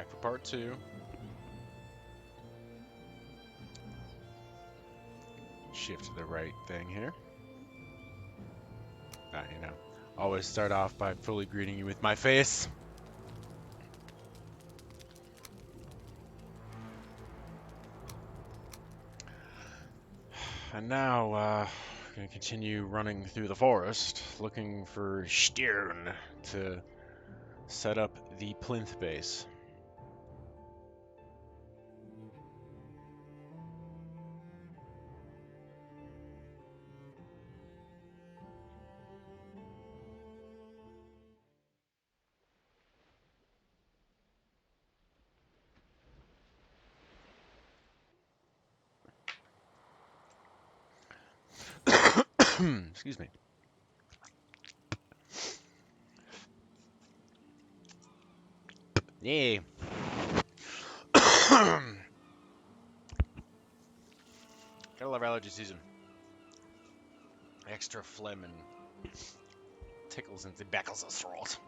back for part 2. Shift to the right thing here. You know, always start off by fully greeting you with my face. And now, gonna continue running through the forest, looking for Stirn to set up the Plinth base. Excuse me. Yeah. Gotta love allergy season. Extra phlegm and tickles into the backles of the throat.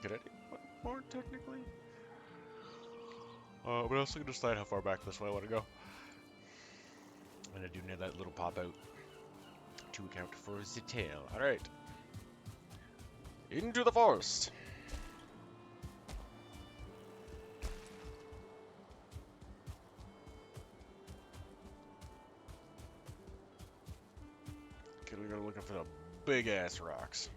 Could I do one more technically? But I also can decide how far back this way I want to go. And I do need that little pop out to account for the tail. Alright. Into the forest. Gonna go looking for the big ass rocks.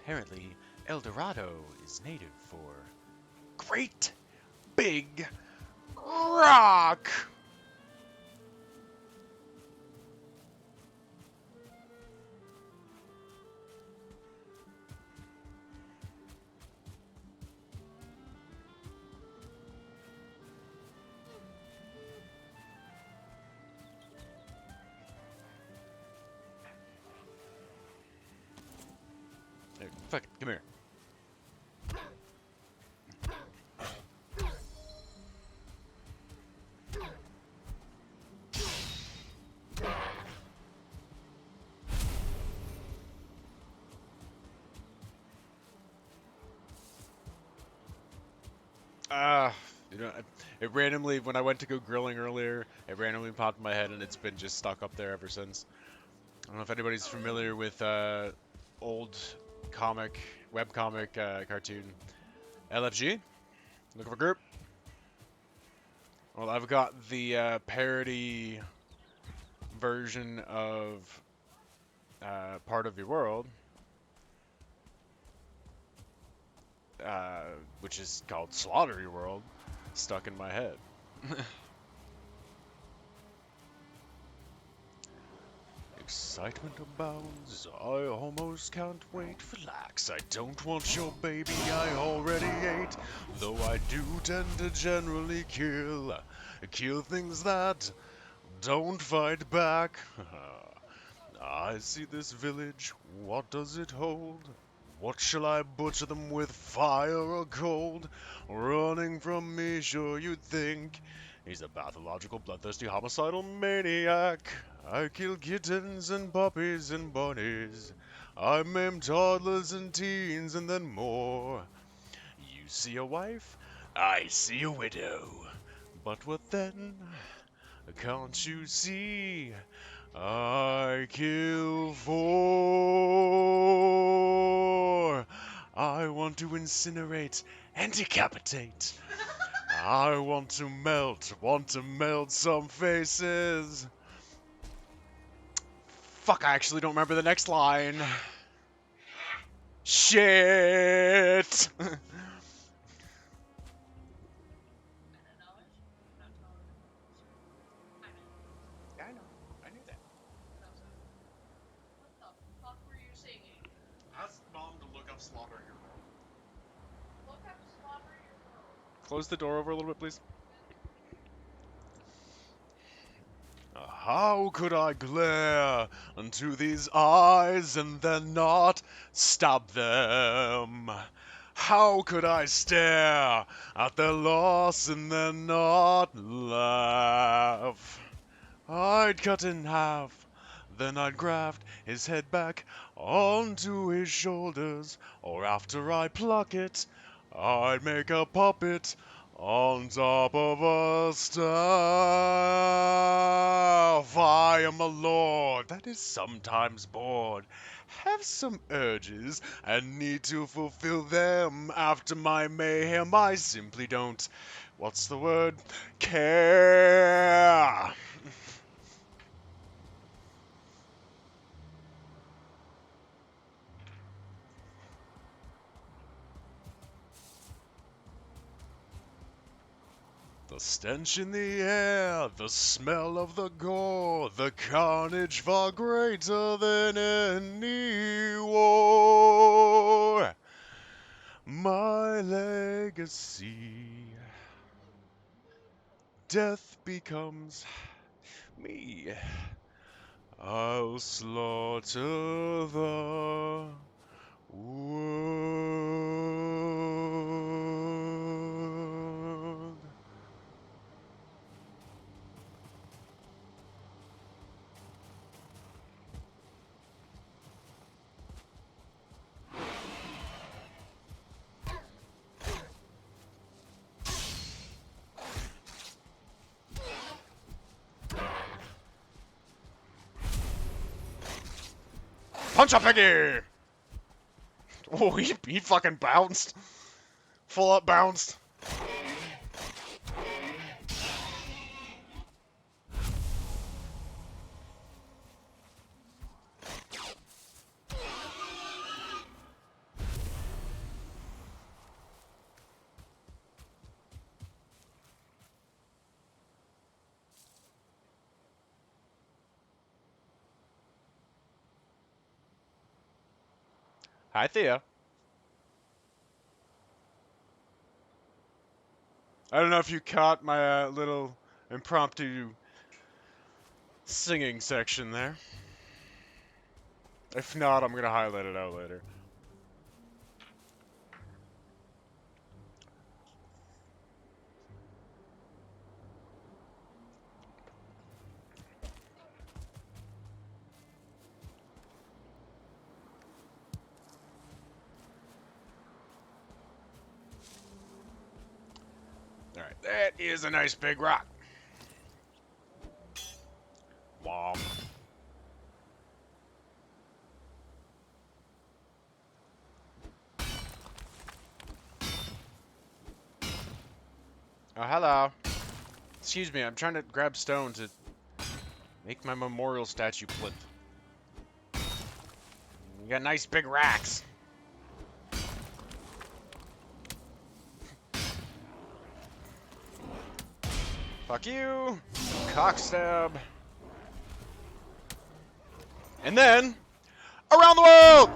Apparently, El Dorado is native for great big rock. Hey, fuck it, come here. You know, it randomly, when I went to go grilling earlier, it randomly popped in my head and it's been just stuck up there ever since. I don't know if anybody's familiar with old webcomic cartoon LFG. Looking for a group? Well, I've got the parody version of Part of Your World, which is called Slaughter Your World, stuck in my head. Excitement abounds, I almost can't wait. Relax, I don't want your baby I already ate. Though I do tend to generally kill things that don't fight back. I see this village, what does it hold? What shall I butcher them with, fire or cold? Running from me, sure you'd think he's a pathological, bloodthirsty, homicidal maniac. I kill kittens and puppies and bunnies. I maim toddlers and teens and then more. You see a wife, I see a widow. But what then? Can't you see? I kill for. I want to incinerate and decapitate. I want to melt some faces. Fuck, I actually don't remember the next line. Shit! Slaughter Your World. Look up Slaughter Your World. Close the door over a little bit, please. How could I glare into these eyes and then not stop them? How could I stare at their loss and then not laugh? I'd cut in half Then I'd graft his head back onto his shoulders, or after I pluck it, I'd make a puppet on top of a staff. I am a lord that is sometimes bored, have some urges and need to fulfill them. After my mayhem, I simply don't, what's the word, care. The stench in the air, the smell of the gore, the carnage far greater than any war. My legacy. Death becomes me. I'll slaughter the world. Punch a piggy! Oh, he fucking bounced. Full up bounced. Hi, Thea. I don't know if you caught my little impromptu singing section there. If not, I'm gonna highlight it out later. Alright, that is a nice big rock. Womp. Oh, hello. Excuse me, I'm trying to grab stone to make my memorial statue plinth. You got nice big racks. Fuck you. Cockstab. And then, around the world!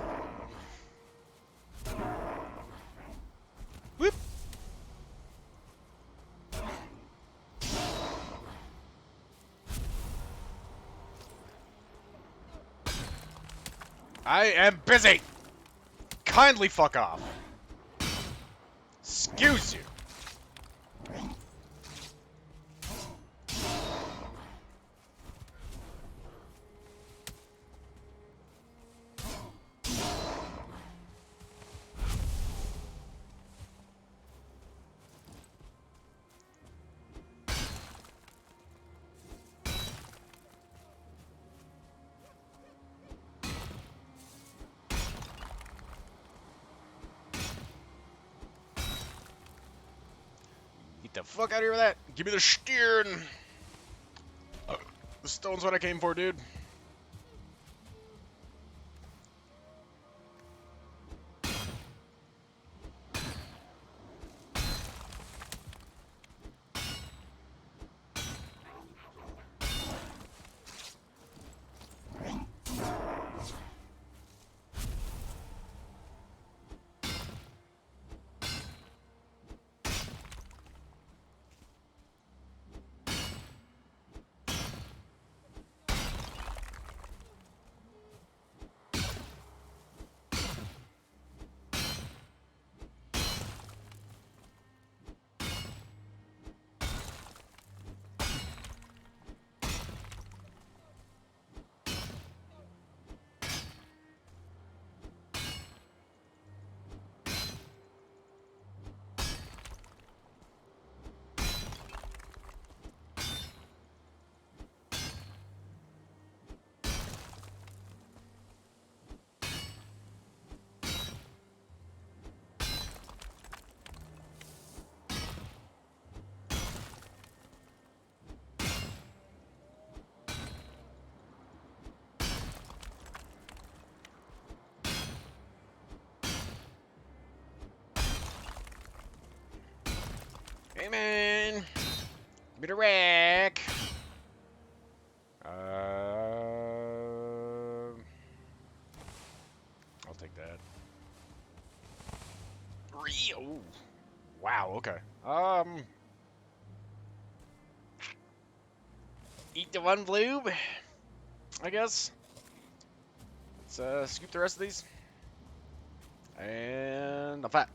Whoop. I am busy! Kindly fuck off. Excuse you. Get the fuck out of here with that. Give me the steer and... the stone's what I came for, dude. Hey man, give me the rack. I'll take that. Oh, wow. Okay. Eat the one bloob, I guess. Let's scoop the rest of these. And a fat.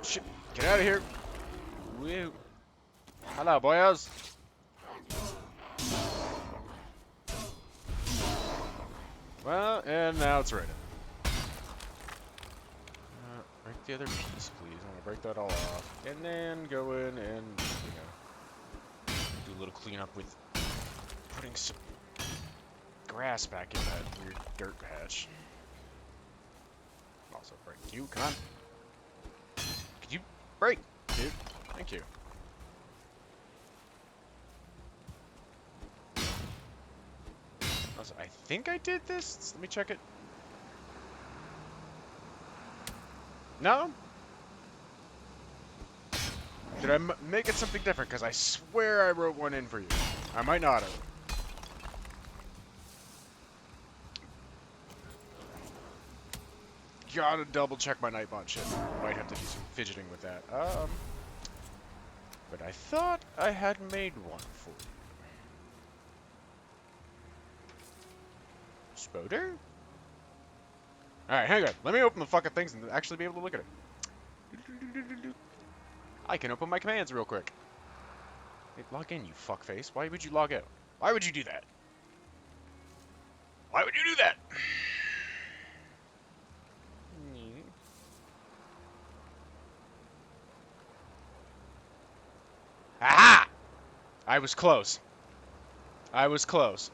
Shit, get out of here. Woo. Hello, boyos. Well, and now it's ready. Break the other piece, please. I'm gonna break that all off. And then go in and, you know, do a little cleanup with putting some grass back in that weird dirt patch. Also break you, come on. Could you break, dude? Thank you. Also, I think I did this. Let me check it. No? Did I make it something different? Because I swear I wrote one in for you. I might not have. Gotta double check my Nightbot shit. Might have to do some fidgeting with that. But I thought I had made one for you. Spoder? Alright, hang on. Let me open the fucking things and actually be able to look at it. I can open my commands real quick. Hey, log in, you fuckface. Why would you log out? Why would you do that? Why would you do that? Aha! I was close. I was close.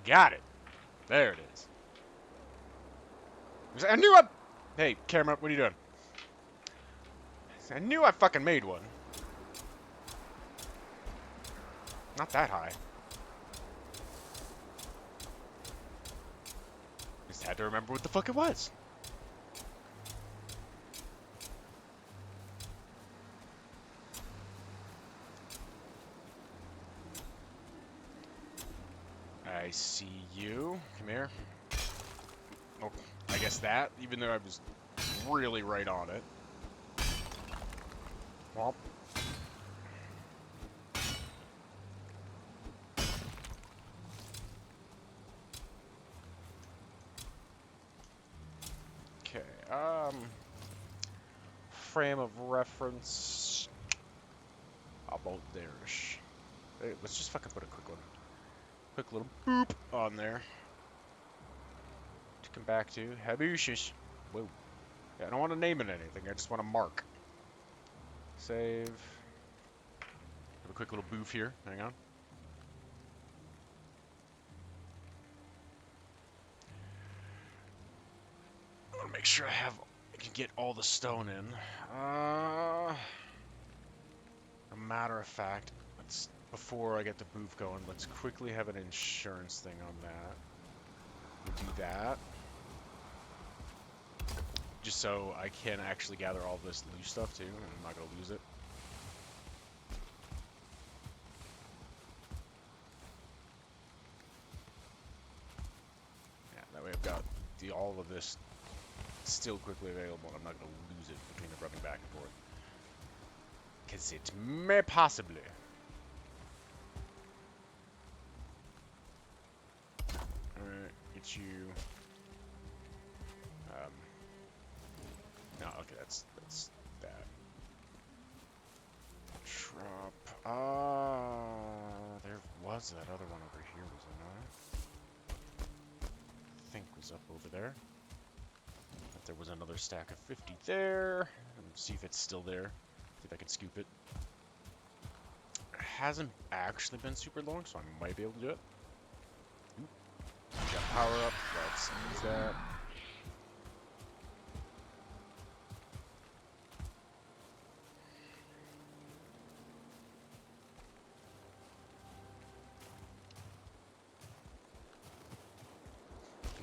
Got it. There it is. I knew I... Hey, camera, what are you doing? I knew I fucking made one. Not that high. Just had to remember what the fuck it was. I see you. Come here. Oh, I guess that, even though I was really right on it. Well. Okay, frame of reference. About there-ish. Hey, let's just fucking put a quick one. Quick little boop on there. To come back to. Habooshish. Whoa. Yeah, I don't want to name it anything, I just want to mark. Save. Have a quick little boof here. Hang on. I want to make sure I can get all the stone in. A matter of fact, before I get the boof going, let's quickly have an insurance thing on that. We'll do that. Just so I can actually gather all this loose stuff too, and I'm not going to lose it. Yeah, that way I've got all of this still quickly available, and I'm not going to lose it between the rubbing back and forth. Because it may possibly. Alright, get you. No, okay, that's that. Drop. There was that other one over here, was there not? I think was up over there. But there was another stack of 50 there. See if it's still there. See if I can scoop it. It hasn't actually been super long, so I might be able to do it. Oop. Got power up. Let's use that.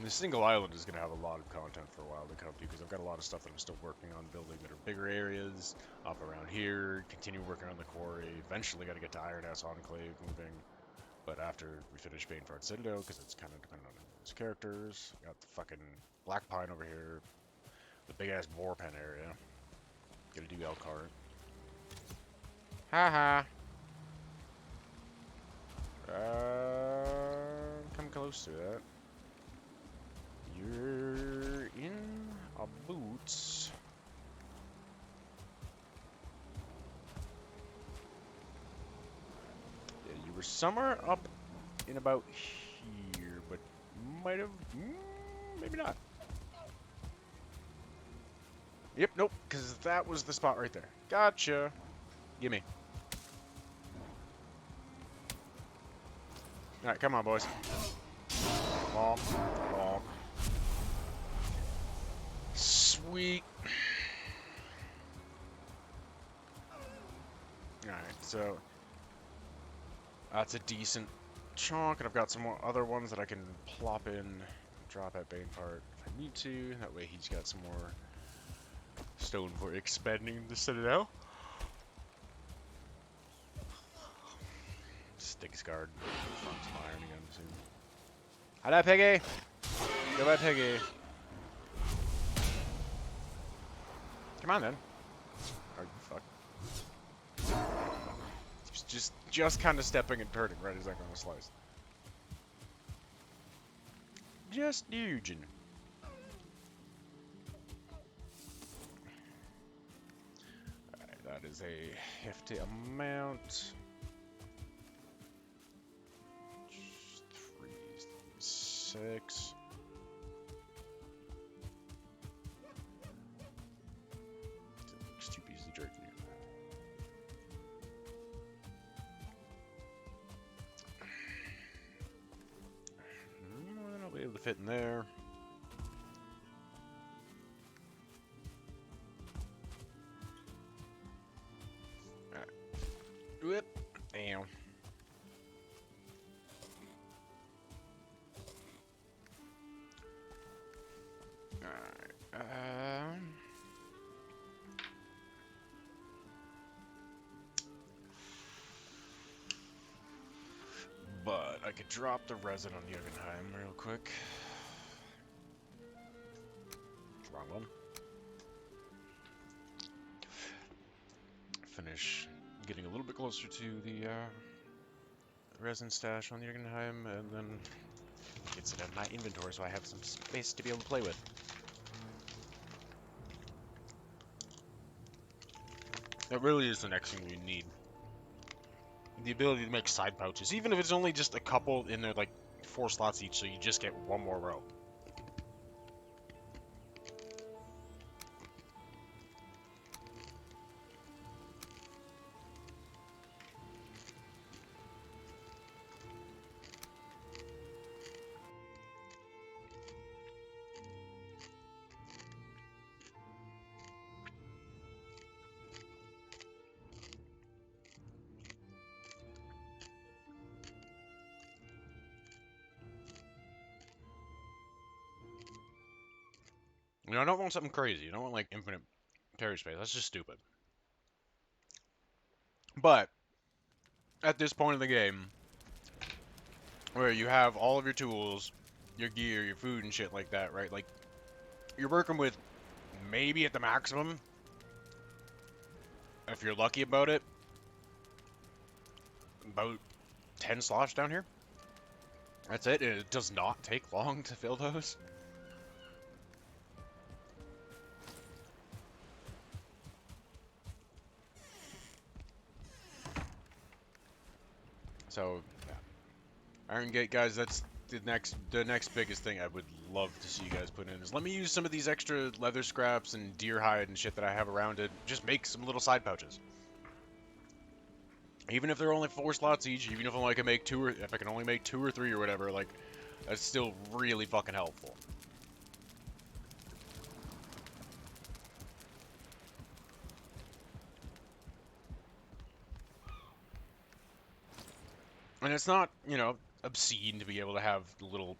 And this single island is going to have a lot of content for a while to come, because I've got a lot of stuff that I'm still working on building that are bigger areas up around here, continue working on the quarry, eventually got to get to Iron House Enclave moving, but after we finish Baneford Citadel, because it's kind of dependent on his characters, got the fucking Black Pine over here, the big-ass Boar Pen area, gotta do Elkhart. Haha! Come close to that. You're in a boots. Yeah, you were somewhere up in about here, but might have, maybe not. Yep, nope, because that was the spot right there. Gotcha. Gimme. Alright, come on, boys. Bonk, bonk. Sweet. Alright, so that's a decent chunk, and I've got some more other ones that I can plop in, drop at Banefart if I need to. That way he's got some more stone for expanding the Citadel. Sticks guard. Find some iron again soon. Hello, Piggy! Goodbye, Piggy. Come on, then. Oh, you fuck. Just kind of stepping and turning right as I'm gonna slice. Just nuging. Alright, that is a hefty amount. 3, 6. It's 2 pieces of jerky. I'll be able to fit in there. Alright. Whoop. Damn. But I could drop the resin on Jürgenheim real quick. Wrong one. Finish getting a little bit closer to the resin stash on Jürgenheim, and then get it out of my inventory so I have some space to be able to play with. That really is the next thing we need. The ability to make side pouches, even if it's only just a couple in there, like 4 slots each, so you just get one more row. You know, I don't want something crazy. I don't want, like, infinite carry space. That's just stupid. But, at this point in the game, where you have all of your tools, your gear, your food, and shit like that, right? Like, you're working with, maybe at the maximum, if you're lucky about it, about 10 slots down here. That's it. It does not take long to fill those. So, yeah. Iron Gate, guys, that's the next biggest thing I would love to see you guys put in, is let me use some of these extra leather scraps and deer hide and shit that I have around it. Just make some little side pouches. Even if they're only 4 slots each, even if I can make 2 or if I can only make 2 or 3 or whatever, like, that's still really fucking helpful. And it's not, you know, obscene to be able to have little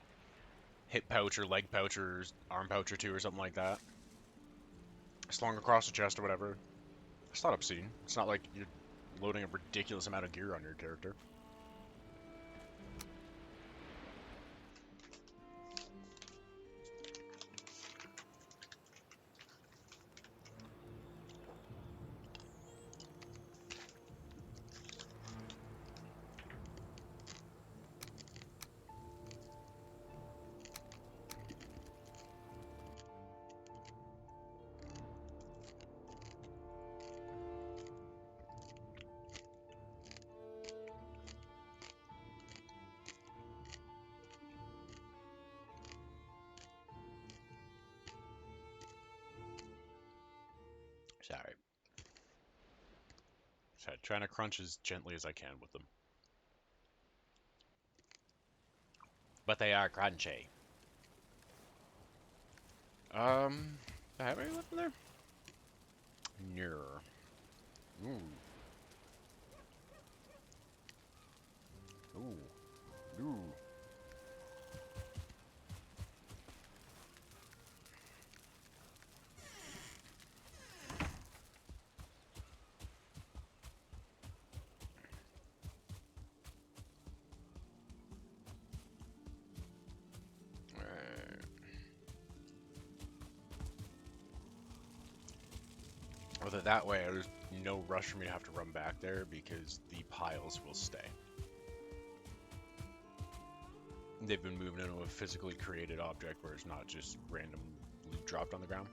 hip pouch or leg pouch or arm pouch or two or something like that. Slung across the chest or whatever. It's not obscene. It's not like you're loading a ridiculous amount of gear on your character. Sorry. Trying to crunch as gently as I can with them. But they are crunchy. Have any left in there? No. Ooh. Ooh. Ooh. Whether that way, there's no rush for me to have to run back there because the piles will stay. They've been moved into a physically created object where it's not just random loot dropped on the ground.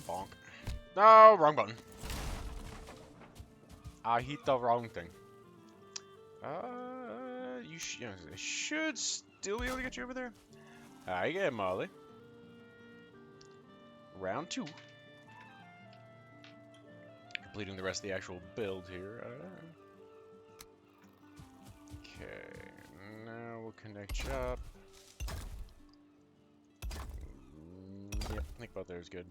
Bonk. No, wrong button. I hit the wrong thing. I should still be able to get you over there. Hi again, Molly. Round 2. Completing the rest of the actual build here. Okay, now we'll connect you up. Yep, think about there is good.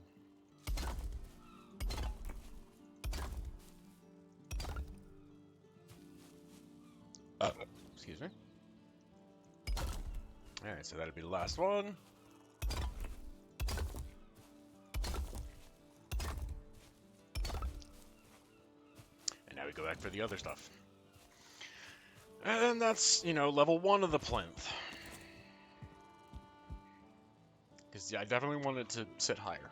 Excuse me. Alright, so that'll be the last one. And now we go back for the other stuff. And that's, you know, level 1 of the plinth. Because yeah, I definitely wanted to sit higher.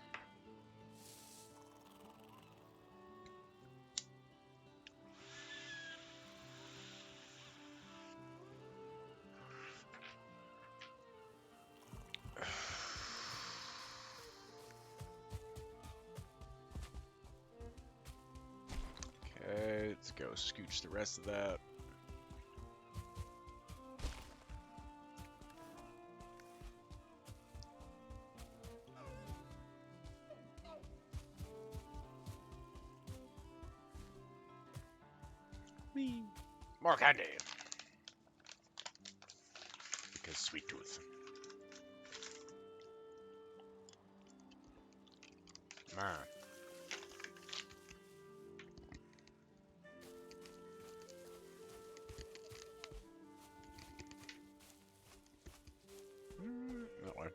Okay, let's go scooch the rest of that. Whee. More candy! Because sweet tooth. Man. That way.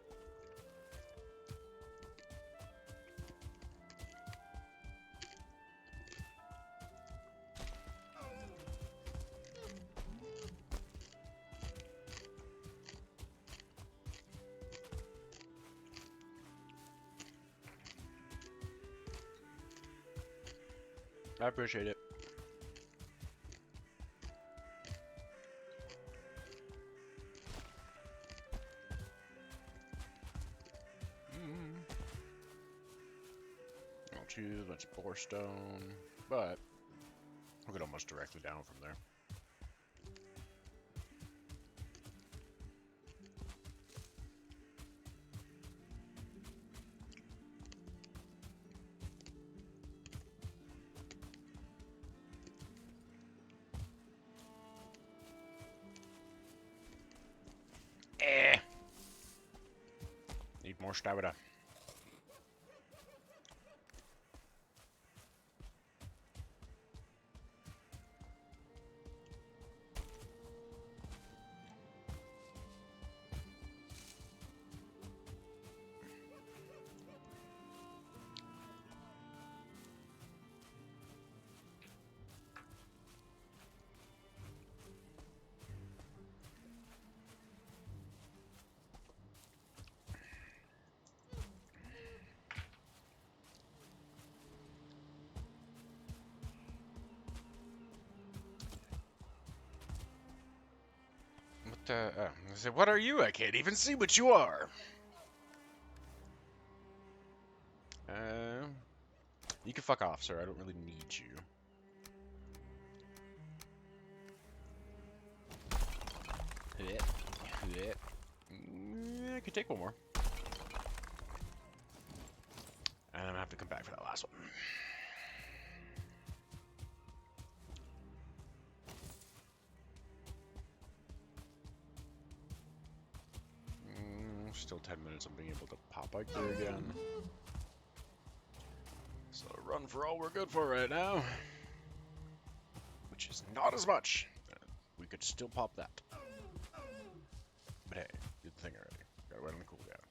I appreciate it. I'll choose a bunch of poor stone, but we're get almost directly down from there. Need more stamina. I said, what are you? I can't even see what you are. You can fuck off, sir. I don't really need you. I could take one more. And I'm gonna have to come back for that last one. Still 10 minutes of being able to pop bike there again. So run for all we're good for right now. Which is not as much. We could still pop that. But hey, did the thing already. Gotta wait on the cooldown.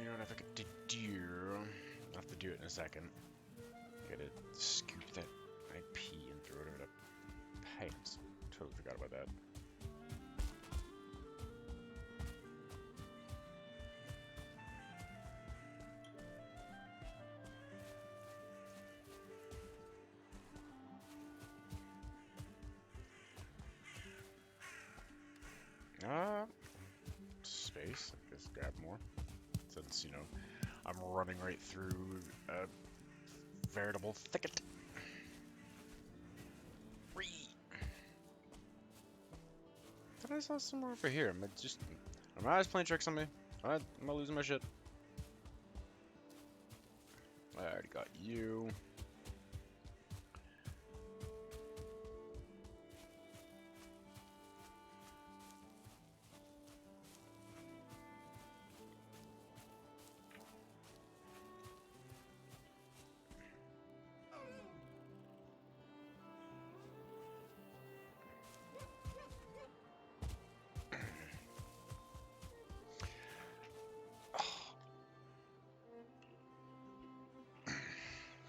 You know what, if I could do... I'll have to do it in a second. Gotta scoop that IP and throw it in the pants. Totally forgot about that. Space. I guess grab more. Since, you know, I'm running right through a veritable thicket. Thought I saw somewhere over here. Are my eyes playing tricks on me? Am I losing my shit? I already got you.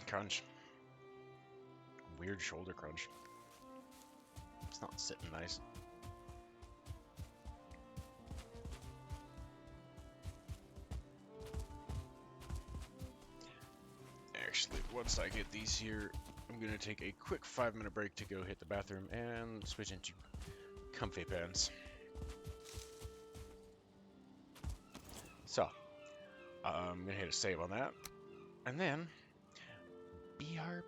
Crunch. Weird shoulder crunch. It's not sitting nice. Actually, once I get these here, I'm gonna take a quick 5-minute break to go hit the bathroom and switch into comfy pants. So, I'm gonna hit a save on that, and then BRB.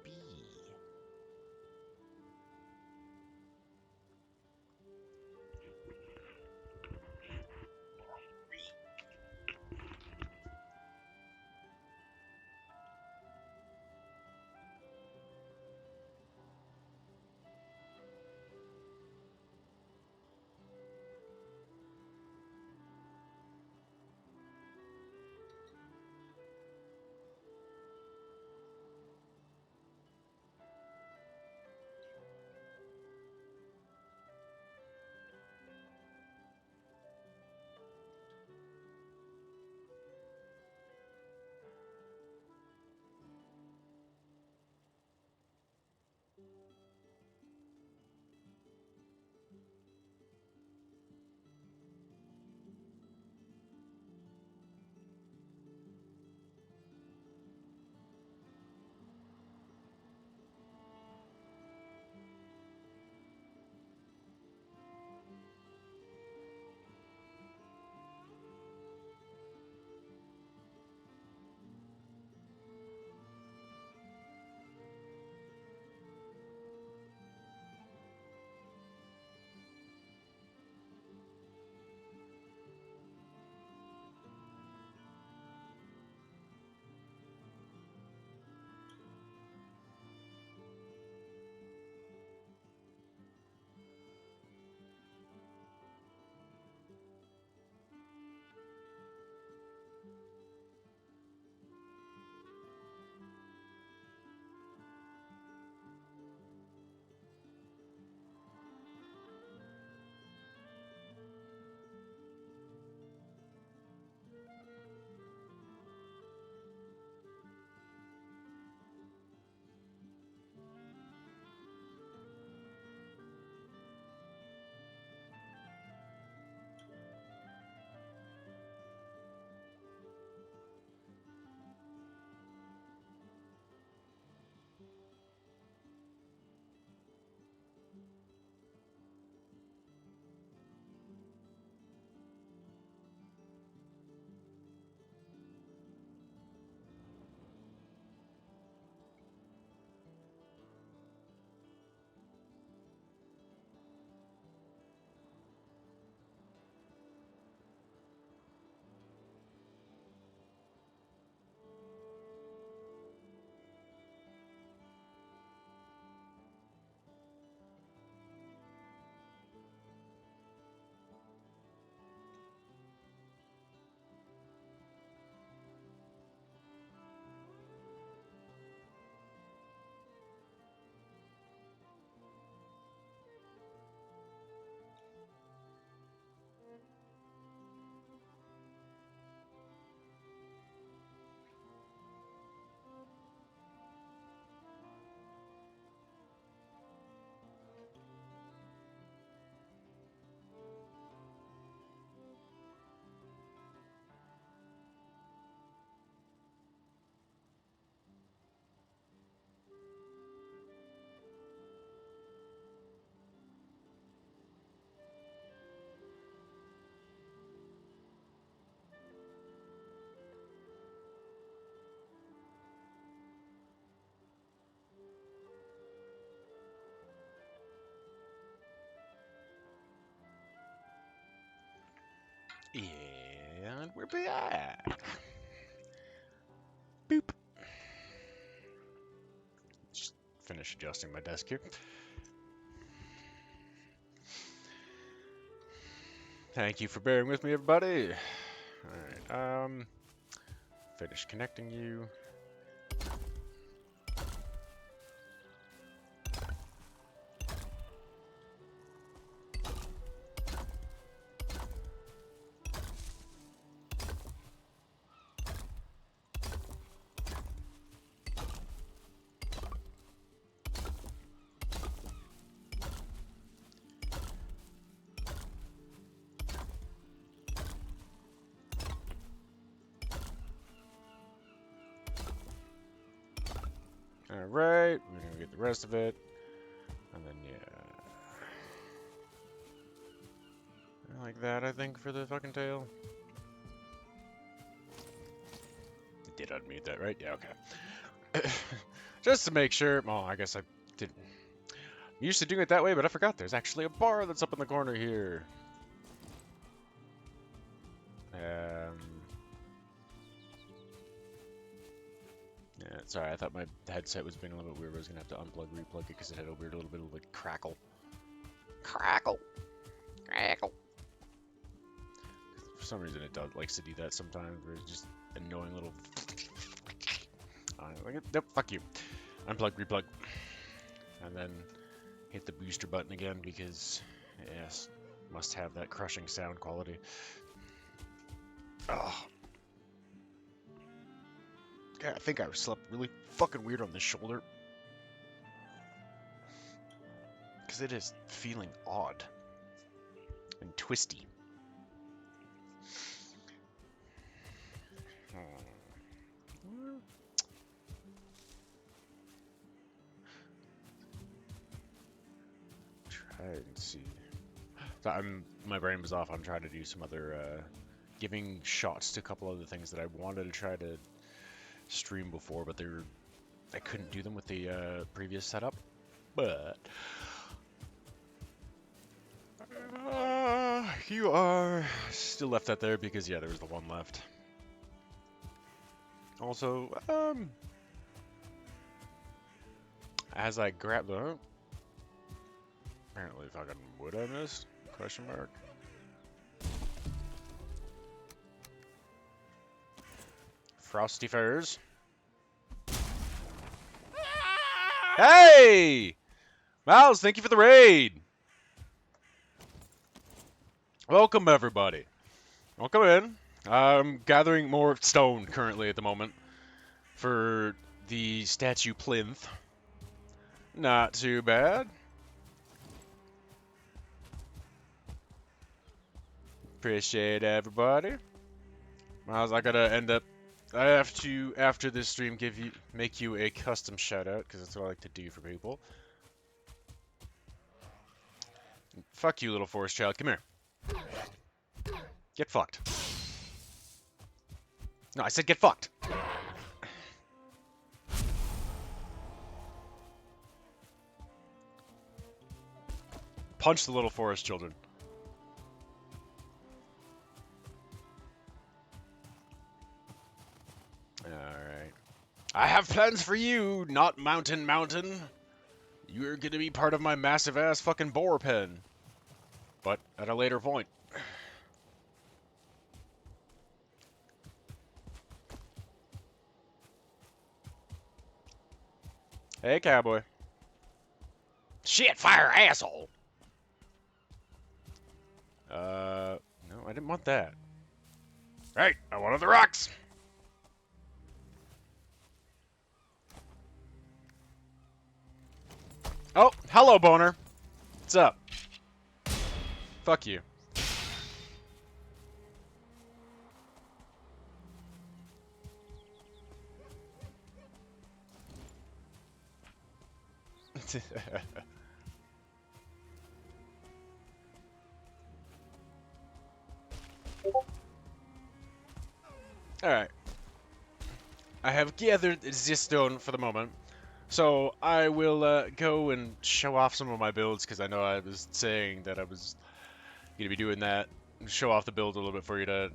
And we're back. Boop. Just finish adjusting my desk here. Thank you for bearing with me, everybody. Alright, finish connecting you. Alright, we're gonna get the rest of it. And then, yeah. Like that, I think, for the fucking tail. I did unmute that, right? Yeah, okay. Just to make sure. Well, I guess I didn't. I'm used to doing it that way, but I forgot there's actually a bar that's up in the corner here. Yeah, sorry, I thought my headset was being a little bit weird. I was gonna have to unplug, replug it because it had a weird little bit of like crackle. Crackle! Crackle! For some reason, it likes to do that sometimes, where it's just annoying little. Nope, fuck you. Unplug, replug. And then hit the booster button again because, yes, must have that crushing sound quality. Oh. God, I think I slept really fucking weird on this shoulder. Because it is feeling odd and twisty. Try and see. So my brain was off. I'm trying to do some other, giving shots to a couple other things that I wanted to try to stream before, but I couldn't do them with the previous setup. But you are still left that there because yeah, there was the one left. Also, as I grab the apparently fucking wood I missed? Question mark. Frosty Furs. Hey! Miles, thank you for the raid! Welcome, everybody. Welcome in. I'm gathering more stone currently at the moment for the statue plinth. Not too bad. Appreciate everybody. Miles, I have to, after this stream, make you a custom shout out, because that's what I like to do for people. Fuck you, little forest child. Come here. Get fucked. No, I said get fucked. Punch the little forest children. Alright. I have plans for you, not Mountain. You're gonna be part of my massive ass fucking boar pen. But at a later point. Hey, cowboy. Shit, fire, asshole! No, I didn't want that. Right, I wanted the rocks! Oh, hello, boner. What's up? Fuck you. Alright. I have gathered this stone for the moment. So I will go and show off some of my builds, because I know I was saying that I was going to be doing that show off the build a little bit for you to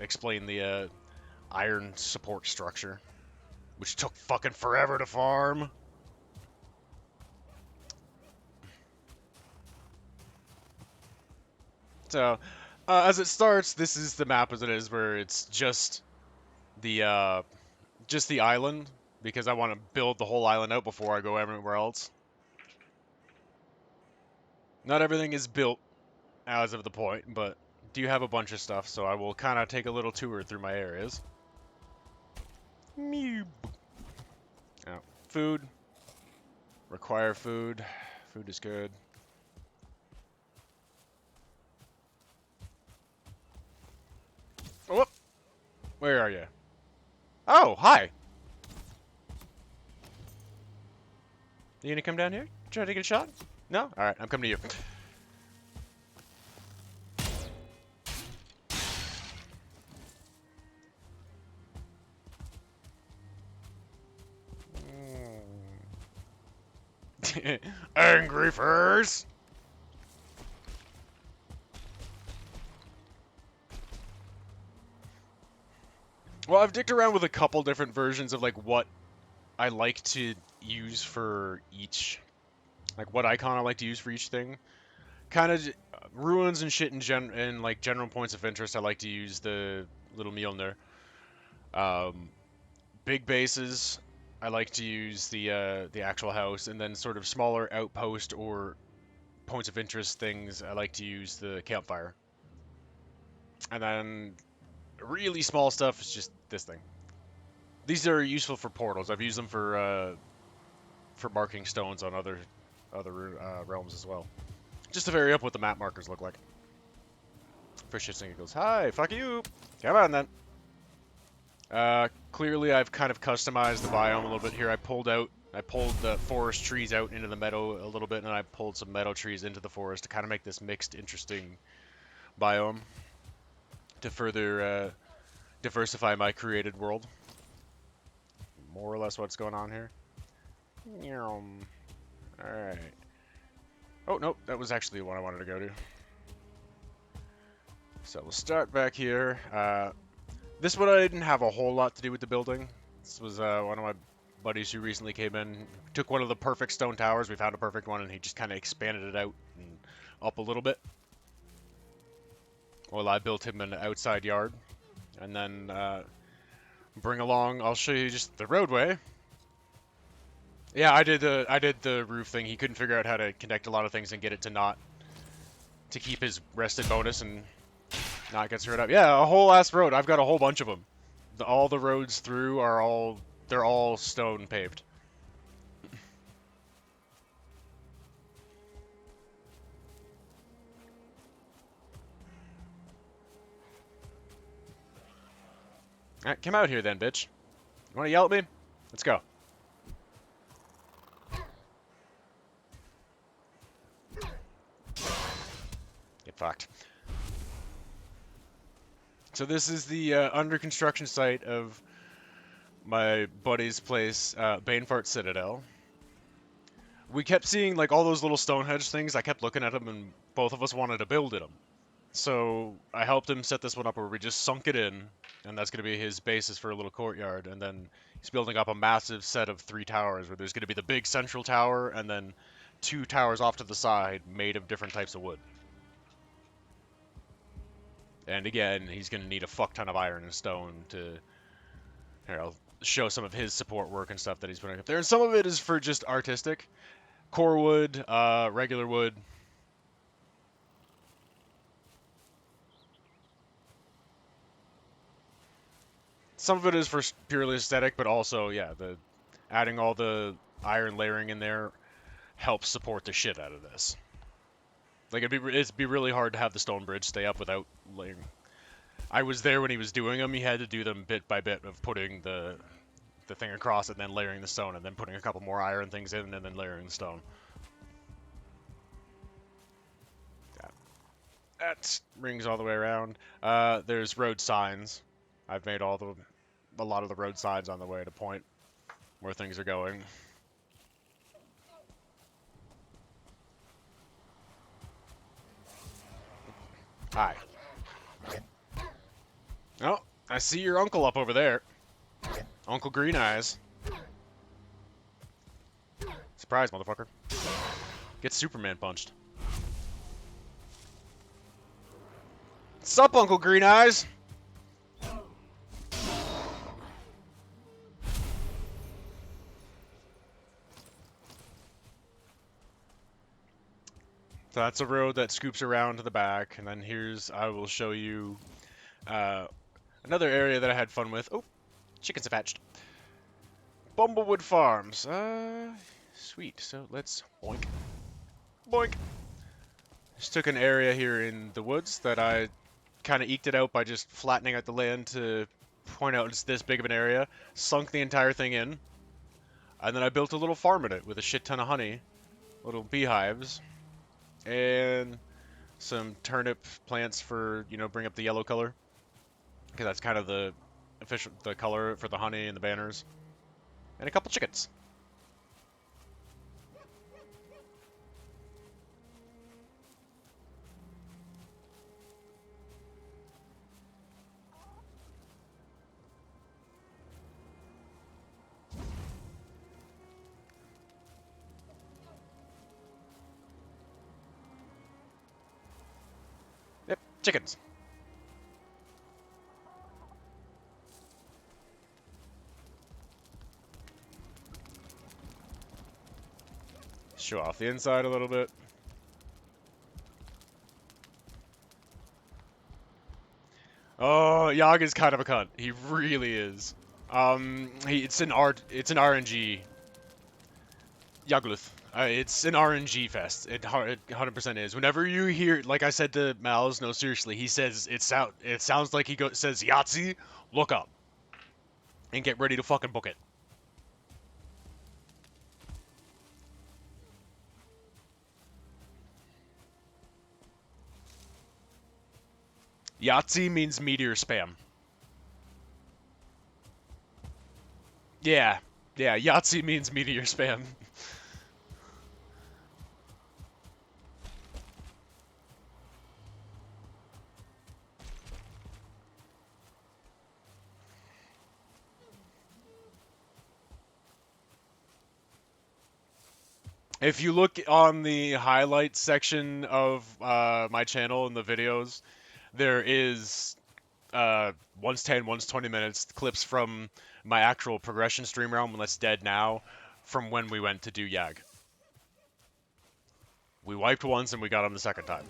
explain the iron support structure, which took fucking forever to farm. So, as it starts, this is the map as it is, where it's just the island, because I want to build the whole island out before I go everywhere else. Not everything is built as of the point, but do have a bunch of stuff, so I will kind of take a little tour through my areas. Mew. Oh, food. Require food. Food is good. Oh, where are you? Oh, hi. You gonna come down here? Try to get a shot? No? Alright, I'm coming to you. Angry furs! Well, I've dicked around with a couple different versions of like what I like to use for each, like what icon I like to use for each thing. Kind of ruins and shit in like general points of interest. I like to use the little Mjolnir. Big bases, I like to use the actual house, and then sort of smaller outpost or points of interest things, I like to use the campfire. And then really small stuff is just this thing. These are useful for portals. I've used them for marking stones on other realms as well. Just to vary up what the map markers look like. For shits and giggles. Hi, fuck you. Come on then. Clearly I've kind of customized the biome a little bit here. I pulled the forest trees out into the meadow a little bit, and I pulled some meadow trees into the forest to kind of make this mixed, interesting biome to further diversify my created world. More or less what's going on here. Alright. Oh, nope, that was actually the one I wanted to go to. So we'll start back here. This one I didn't have a whole lot to do with the building. This was one of my buddies who recently came in, took one of the perfect stone towers. We found a perfect one, and he just kind of expanded it out and up a little bit. Well, I built him an outside yard, and then bring along. I'll show you just the roadway. Yeah, I did the roof thing. He couldn't figure out how to connect a lot of things and get it to keep his rested bonus and not get screwed up. Yeah, a whole ass road. I've got a whole bunch of them. All the roads through are they're all stone paved. Alright, come out here then, bitch. You wanna yell at me? Let's go. Get fucked. So this is the under construction site of my buddy's place, Banefart Citadel. We kept seeing like all those little Stonehenge things. I kept looking at them, and both of us wanted to build in them. So I helped him set this one up where we just sunk it in, and that's going to be his basis for a little courtyard. And then he's building up a massive set of 3 towers, where there's going to be the big central tower, and then 2 towers off to the side made of different types of wood. And again, he's going to need a fuck ton of iron and stone to... Here, I'll show some of his support work and stuff that he's putting up there. And some of it is for just artistic. Core wood, regular wood. Some of it is for purely aesthetic, but also, yeah, adding all the iron layering in there helps support the shit out of this. Like, it'd be really hard to have the stone bridge stay up without layering. I was there when he was doing them. He had to do them bit by bit of putting the thing across and then layering the stone, and then putting a couple more iron things in, and then layering the stone. That rings all the way around. There's road signs. I've made a lot of the road signs on the way to point where things are going. Hi. Oh, I see your uncle up over there. Uncle Green Eyes. Surprise, motherfucker. Get Superman punched. Sup, Uncle Green Eyes? So that's a road that scoops around to the back, and then I will show you uh, another area that I had fun with. Oh, chickens have hatched. Bumblewood Farms. Sweet. So let's boink. Boink. Just took an area here in the woods that I kind of eked it out by just flattening out the land to point out it's this big of an area. Sunk the entire thing in. And then I built a little farm in it with a shit ton of honey. Little beehives. And some turnip plants for, bring up the yellow color. Because that's kind of the color for the honey and the banners. And a couple chickens. Yep, chickens. Show off the inside a little bit. Oh, Yag is kind of a cunt. He really is. It's an RNG. Yagluth. It's an RNG fest. It 100% is. Whenever you hear, like I said to Mal's, no, seriously, he says it sounds like says Yahtzee. Look up and get ready to fucking book it. Yahtzee means meteor spam. Yeah, Yahtzee means meteor spam. If you look on the highlights section of my channel in the videos, there is one's 10, one's 20 minutes clips from my actual progression stream realm, that's dead now, from when we went to do Yag. We wiped once and we got him the second time.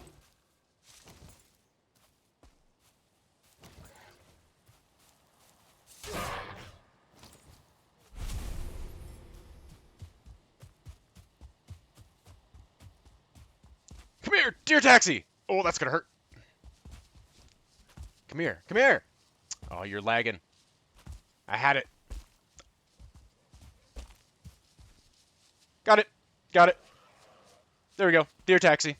Come here, deer taxi! Oh, that's gonna hurt. Come here, come here! Oh, you're lagging. I had it. Got it. Got it. There we go. Deer taxi.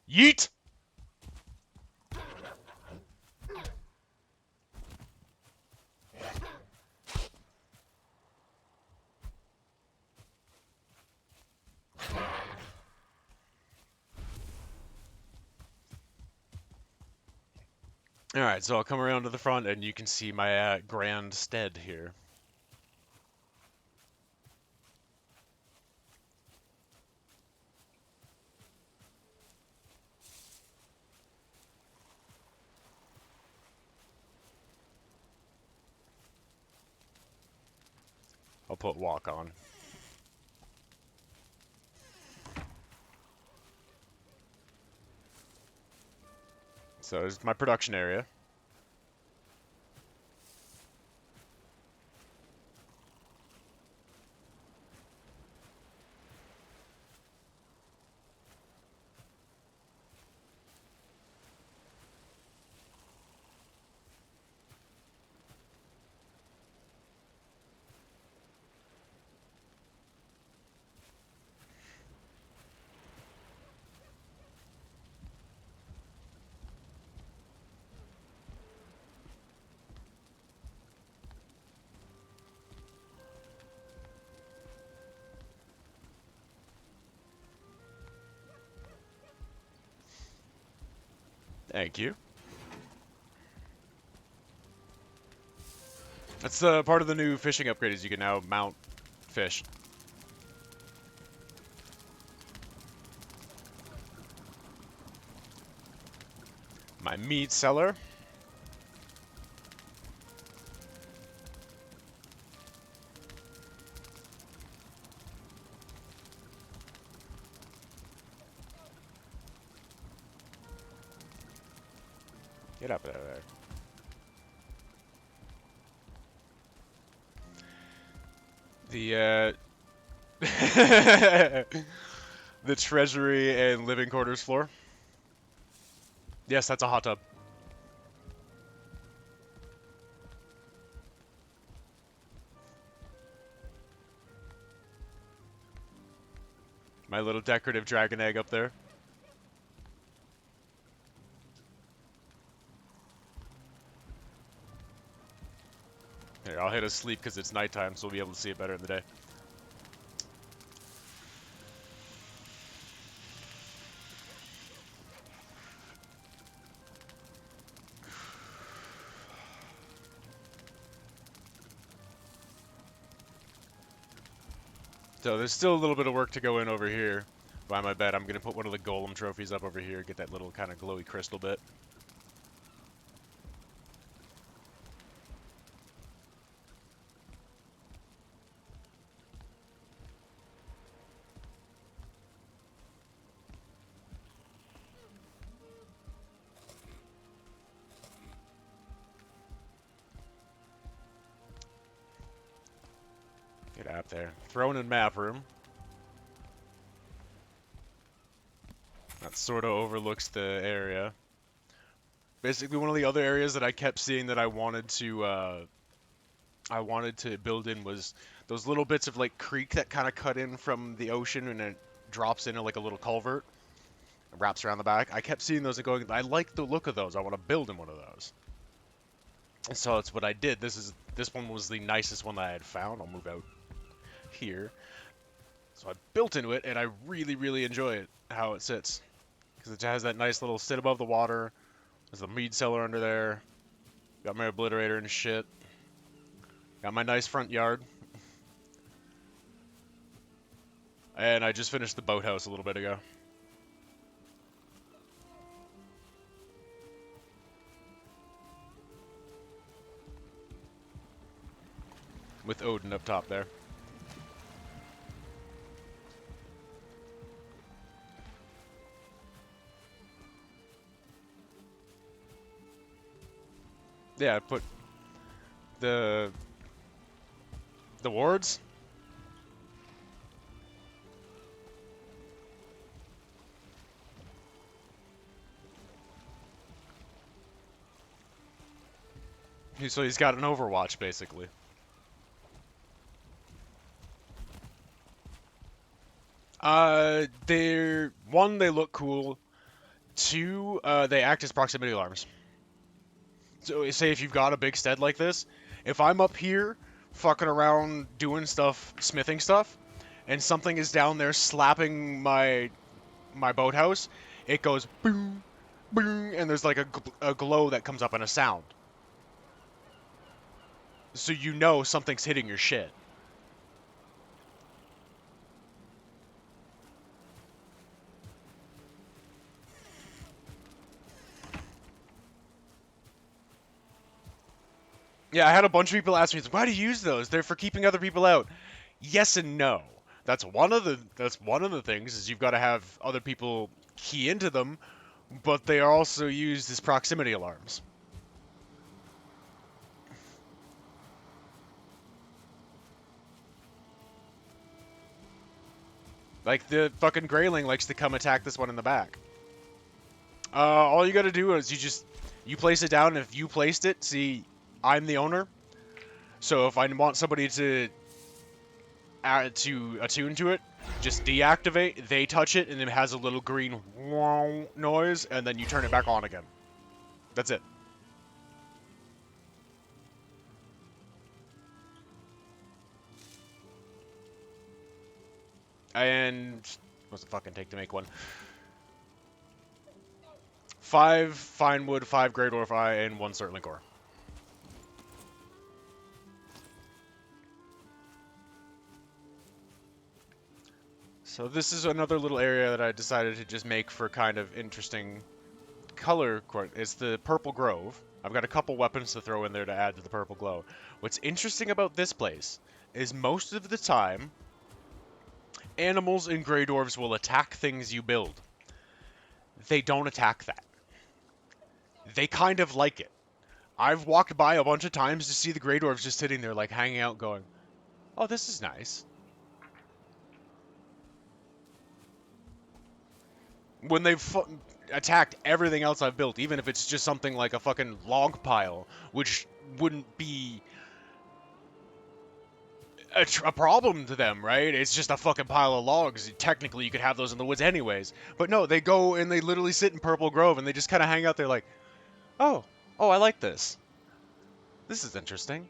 Yeet! Alright, so I'll come around to the front and you can see my grand stead here. I'll put walk on. So there's my production area. Thank you. That's part of the new fishing upgrade is you can now mount fish. My meat cellar. Get up there. The the treasury and living quarters floor. Yes, that's a hot tub. My little decorative dragon egg up there. Here, I'll hit a sleep because it's nighttime, so we'll be able to see it better in the day. So there's still a little bit of work to go in over here by my bed. I'm going to put one of the golem trophies up over here, get that little kind of glowy crystal bit. Get out there. Throne and map room. That sort of overlooks the area. Basically, one of the other areas that I kept seeing that I wanted to build in was those little bits of like creek that kind of cut in from the ocean and it drops into like a little culvert and wraps around the back. I kept seeing those and going, I like the look of those. I want to build in one of those. And so that's what I did. This one was the nicest one that I had found. I'll move out here. So I built into it, and I really, really enjoy it, how it sits. Because it has that nice little sit above the water. There's the mead cellar under there. Got my obliterator and shit. Got my nice front yard. And I just finished the boathouse a little bit ago. With Odin up top there. Yeah, I put the wards. So he's got an Overwatch, basically. They look cool. Two, they act as proximity alarms. So say if you've got a big stead like this, if I'm up here fucking around doing stuff, smithing stuff, and something is down there slapping my boathouse, it goes boom, boom, and there's like a glow that comes up and a sound. So you know something's hitting your shit. Yeah, I had a bunch of people ask me, why do you use those? They're for keeping other people out. Yes and no. That's one of the things is you've got to have other people key into them, but they are also used as proximity alarms. Like the fucking Greyling likes to come attack this one in the back. All you got to do is you place it down. And if you placed it, see, I'm the owner. So if I want somebody to attune to it, just deactivate, they touch it, and it has a little green wow noise, and then you turn it back on again. That's it. And what's it fucking take to make one? 5 fine wood, 5 Grey Dwarf Eye, and 1 Surtling Core. So this is another little area that I decided to just make for kind of interesting color. It's the Purple Grove. I've got a couple weapons to throw in there to add to the purple glow. What's interesting about this place is most of the time, animals and Grey Dwarves will attack things you build. They don't attack that. They kind of like it. I've walked by a bunch of times to see the Grey Dwarves just sitting there like hanging out going, oh, this is nice. When they've attacked everything else I've built, even if it's just something like a fucking log pile, which wouldn't be a problem to them, right? It's just a fucking pile of logs. Technically, you could have those in the woods anyways. But no, they go and they literally sit in Purple Grove and they just kind of hang out there like, oh, I like this. This is interesting.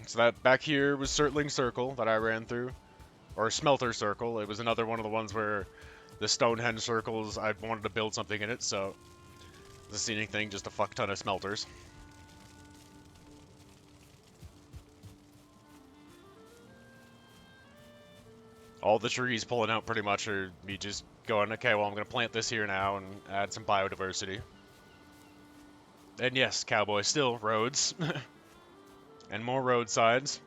So that back here was Surtling Circle that I ran through, or Smelter Circle. It was another one of the ones where the Stonehenge circles, I wanted to build something in it, so the scenic thing, just a fuck ton of smelters. All the trees pulling out pretty much are me just going, okay, well, I'm going to plant this here now and add some biodiversity. And yes, cowboy, still roads. And more roadsides.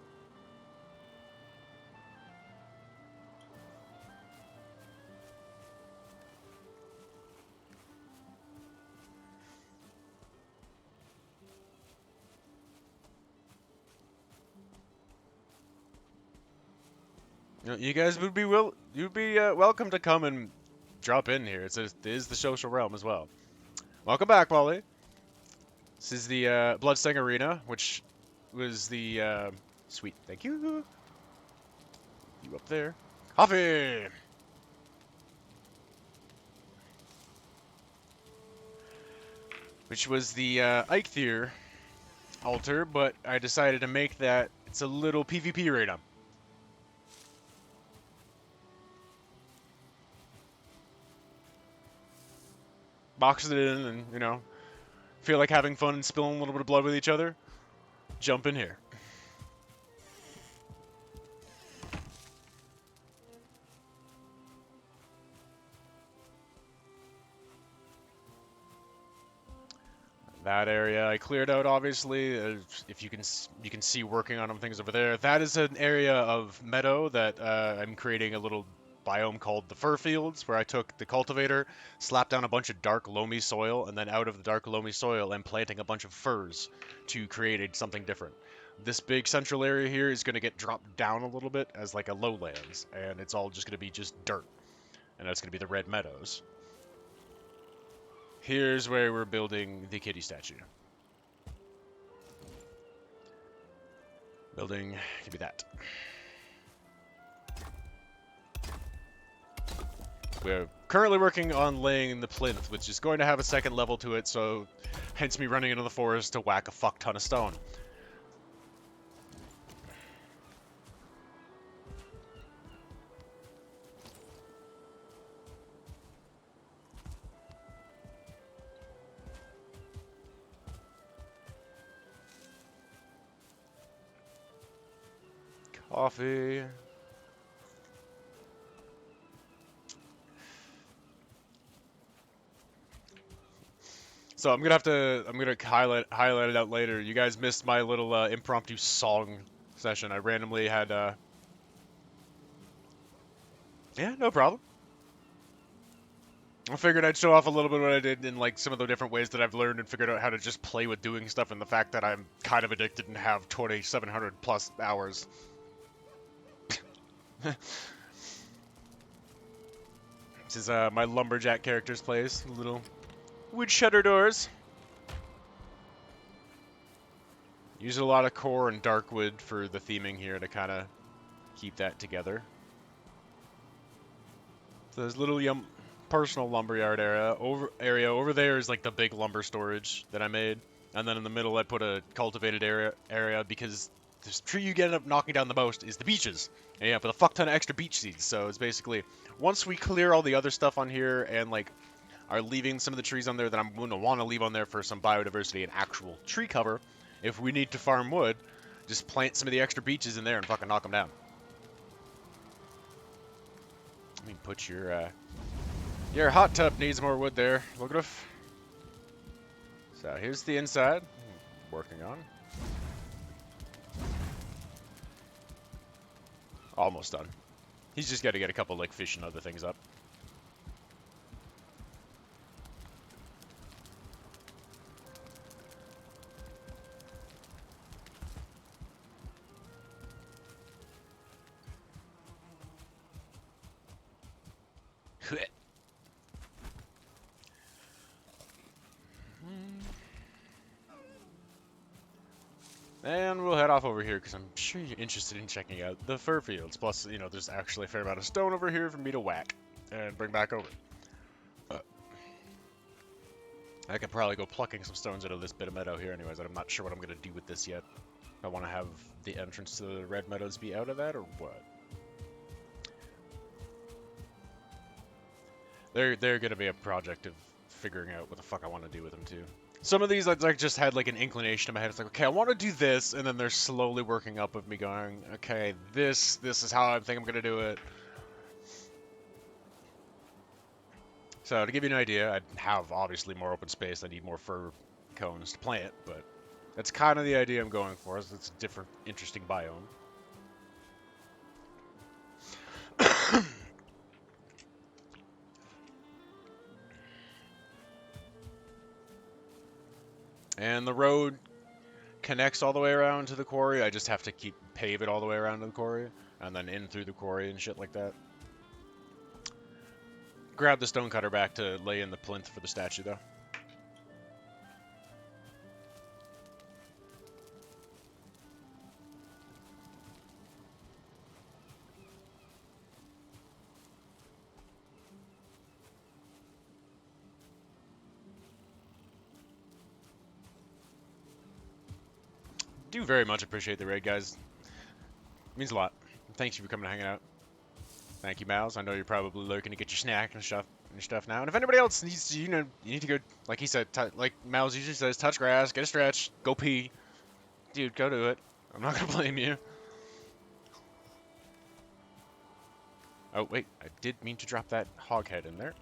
You guys would be welcome to come and drop in here. It is the social realm as well. Welcome back, Polly. This is the Bloodsting Arena, which was the sweet. Thank you. You up there? Coffee. Which was the Eikthyr altar, but I decided to make that. It's a little PvP arena. Box it in and, you know, feel like having fun and spilling a little bit of blood with each other, jump in here. That area I cleared out, obviously. If you can see working on things over there. That is an area of meadow that I'm creating a little biome called the Fur Fields, where I took the cultivator, slapped down a bunch of dark loamy soil, and then out of the dark loamy soil I'm planting a bunch of furs to create something different. This big central area here is going to get dropped down a little bit as like a lowlands, and it's all just going to be just dirt. And that's going to be the red meadows. Here's where we're building the kitty statue. Building, give me that. We're currently working on laying the plinth, which is going to have a second level to it, so hence me running into the forest to whack a fuck ton of stone. Coffee. So I'm gonna highlight it out later. You guys missed my little impromptu song session. I randomly had yeah, no problem. I figured I'd show off a little bit what I did in like some of the different ways that I've learned and figured out how to just play with doing stuff, and the fact that I'm kind of addicted and have 2,700 plus hours. This is my lumberjack character's place. Little wood shutter doors. Use a lot of core and dark wood for the theming here to kind of keep that together. So there's little personal lumberyard area. Over there is like the big lumber storage that I made. And then in the middle I put a cultivated area because the tree you end up knocking down the most is the beeches. And yeah, with a fuck ton of extra beech seeds. So it's basically, once we clear all the other stuff on here and like are leaving some of the trees on there that I'm going to want to leave on there for some biodiversity and actual tree cover, if we need to farm wood, just plant some of the extra beeches in there and fucking knock them down. Let me put your hot tub needs more wood there, Logriff. So here's the inside. Working on. Almost done. He's just got to get a couple like fish and other things up. And we'll head off over here because I'm sure you're interested in checking out the fur fields. Plus, you know, there's actually a fair amount of stone over here for me to whack and bring back over. I could probably go plucking some stones out of this bit of meadow here anyways. I'm not sure what I'm going to do with this yet. I want to have the entrance to the red meadows be out of that or what? They're going to be a project of figuring out what the fuck I want to do with them too. Some of these, I just had like an inclination in my head. It's like, okay, I want to do this, and then they're slowly working up of me going, okay, this is how I think I'm going to do it. So to give you an idea, I have obviously more open space. I need more fir cones to plant, but that's kind of the idea I'm going for. It's a different, interesting biome. And the road connects all the way around to the quarry. I just have to pave it all the way around to the quarry, and then in through the quarry and shit like that. Grab the stone cutter back to lay in the plinth for the statue, though. Do very much appreciate the raid, guys. It means a lot. Thanks you for coming and hanging out. Thank you, Mouse. I know you're probably looking to get your snack and stuff now. And if anybody else needs to, you need to go, like he said, like Mouse usually says, touch grass, get a stretch, go pee. Dude, go do it. I'm not gonna blame you. Oh, wait. I did mean to drop that hog head in there.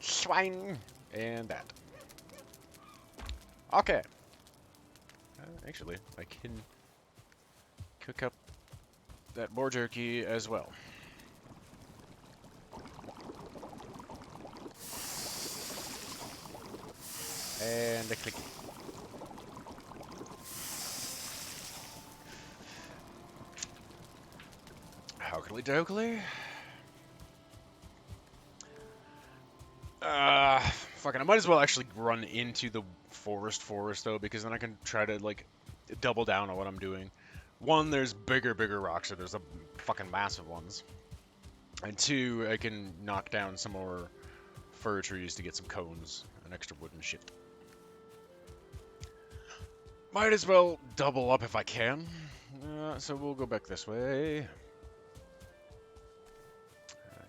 Swine. And that. Okay. Actually, I can cook up that boar jerky as well. And a click. Hokely dokely. Fucking, I might as well actually run into the forest though, because then I can try to like double down on what I'm doing. One, there's bigger rocks, so there's a fucking massive ones. And two, I can knock down some more fir trees to get some cones and extra wood and shit. Might as well double up if I can. So we'll go back this way. I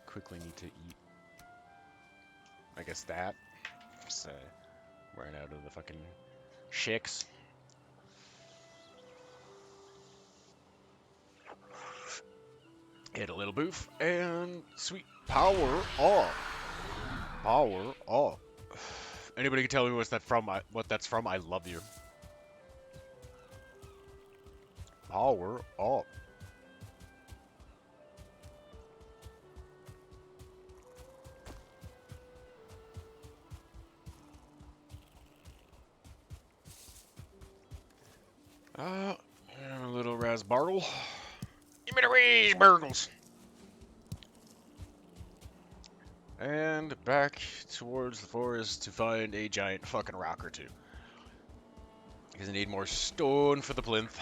quickly need to eat, I guess that. So, wearing out of the fucking shakes. Hit a little boof, and sweet power off. Power off. Anybody can tell me what's that from? What that's from? I love you. Power off. And a little raspberry. Give me the raspberries. And back towards the forest to find a giant fucking rock or two. Because I need more stone for the plinth.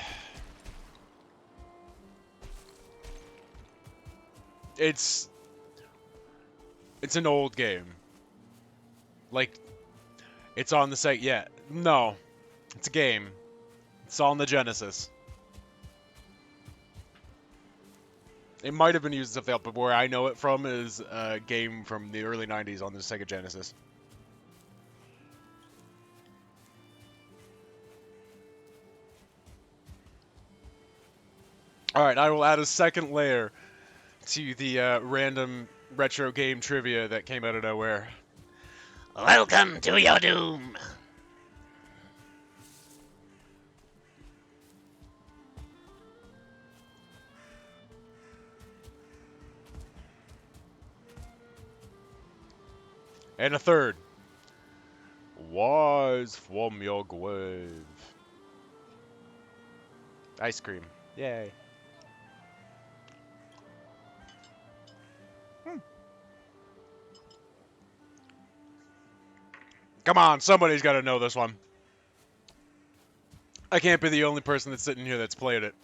It's an old game. Like, it's on the site. Yeah, no, it's a game. It's on the Genesis. It might have been used as a fail, but where I know it from is a game from the early 90s on the Sega Genesis. Alright, I will add a second layer to the random retro game trivia that came out of nowhere. Welcome to your doom! And a third. Wise from your grave. Ice cream. Yay. Come on, somebody's got to know this one. I can't be the only person that's sitting here that's played it.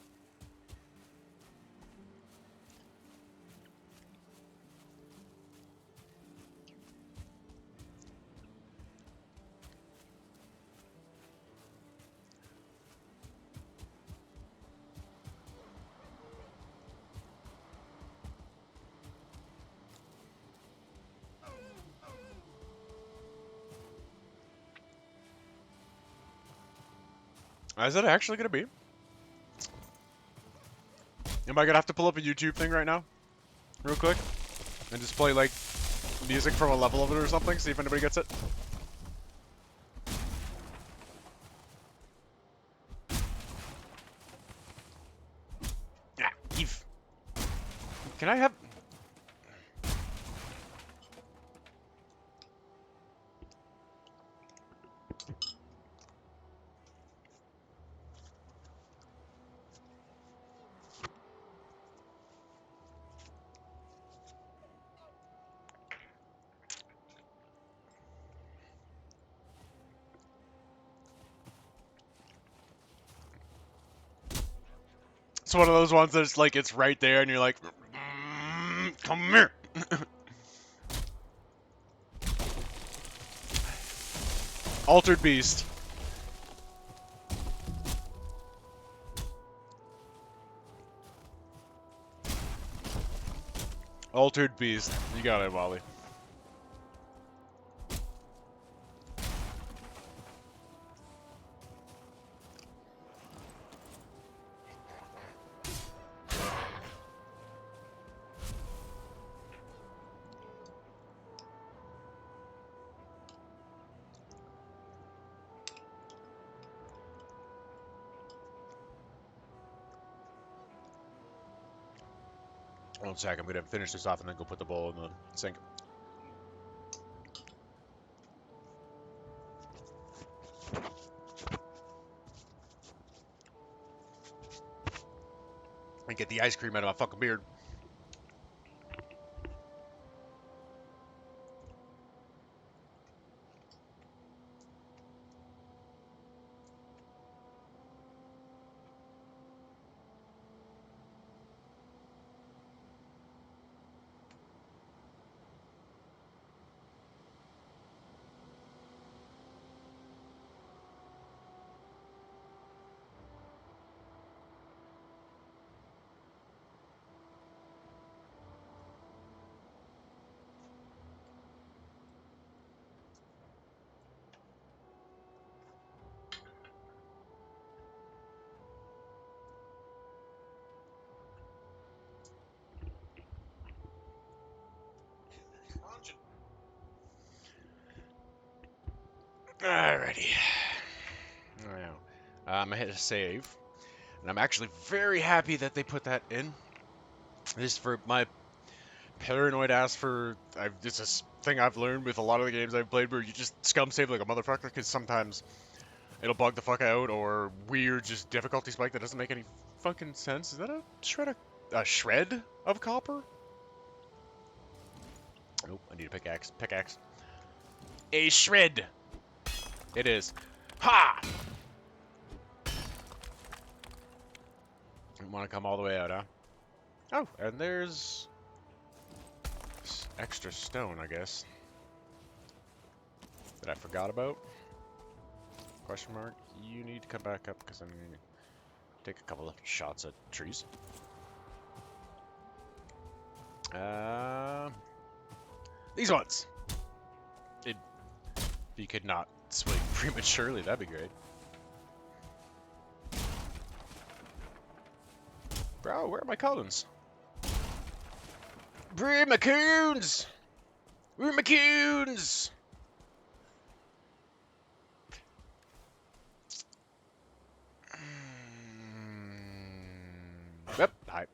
Is it actually going to be? Am I going to have to pull up a YouTube thing right now? Real quick? And just play, like, music from a level of it or something? See if anybody gets it? Yeah, Eve. Can I have... It's one of those ones that's like, it's right there and you're like, come here. Altered Beast. Altered Beast. You got it, Wally. One sec, I'm gonna finish this off and then go put the bowl in the sink. And get the ice cream out of my fucking beard. Alrighty. Now, I hit a save, and I'm actually very happy that they put that in. Just for my paranoid ass for... it's a thing I've learned with a lot of the games I've played where you just scum save like a motherfucker, because sometimes it'll bug the fuck out, or weird just difficulty spike that doesn't make any fucking sense. Is that a shred of copper? Nope, I need a pickaxe. Pickaxe. A shred! It is. Ha! Want to come all the way out, huh? Oh, and there's extra stone, I guess, that I forgot about. Question mark. you need to come back up because I'm going to take a couple of shots at trees. These ones! If you could not swing prematurely, that'd be great. Bro, where are my cones? Bring my coons! Where are my coons? Yep, hi.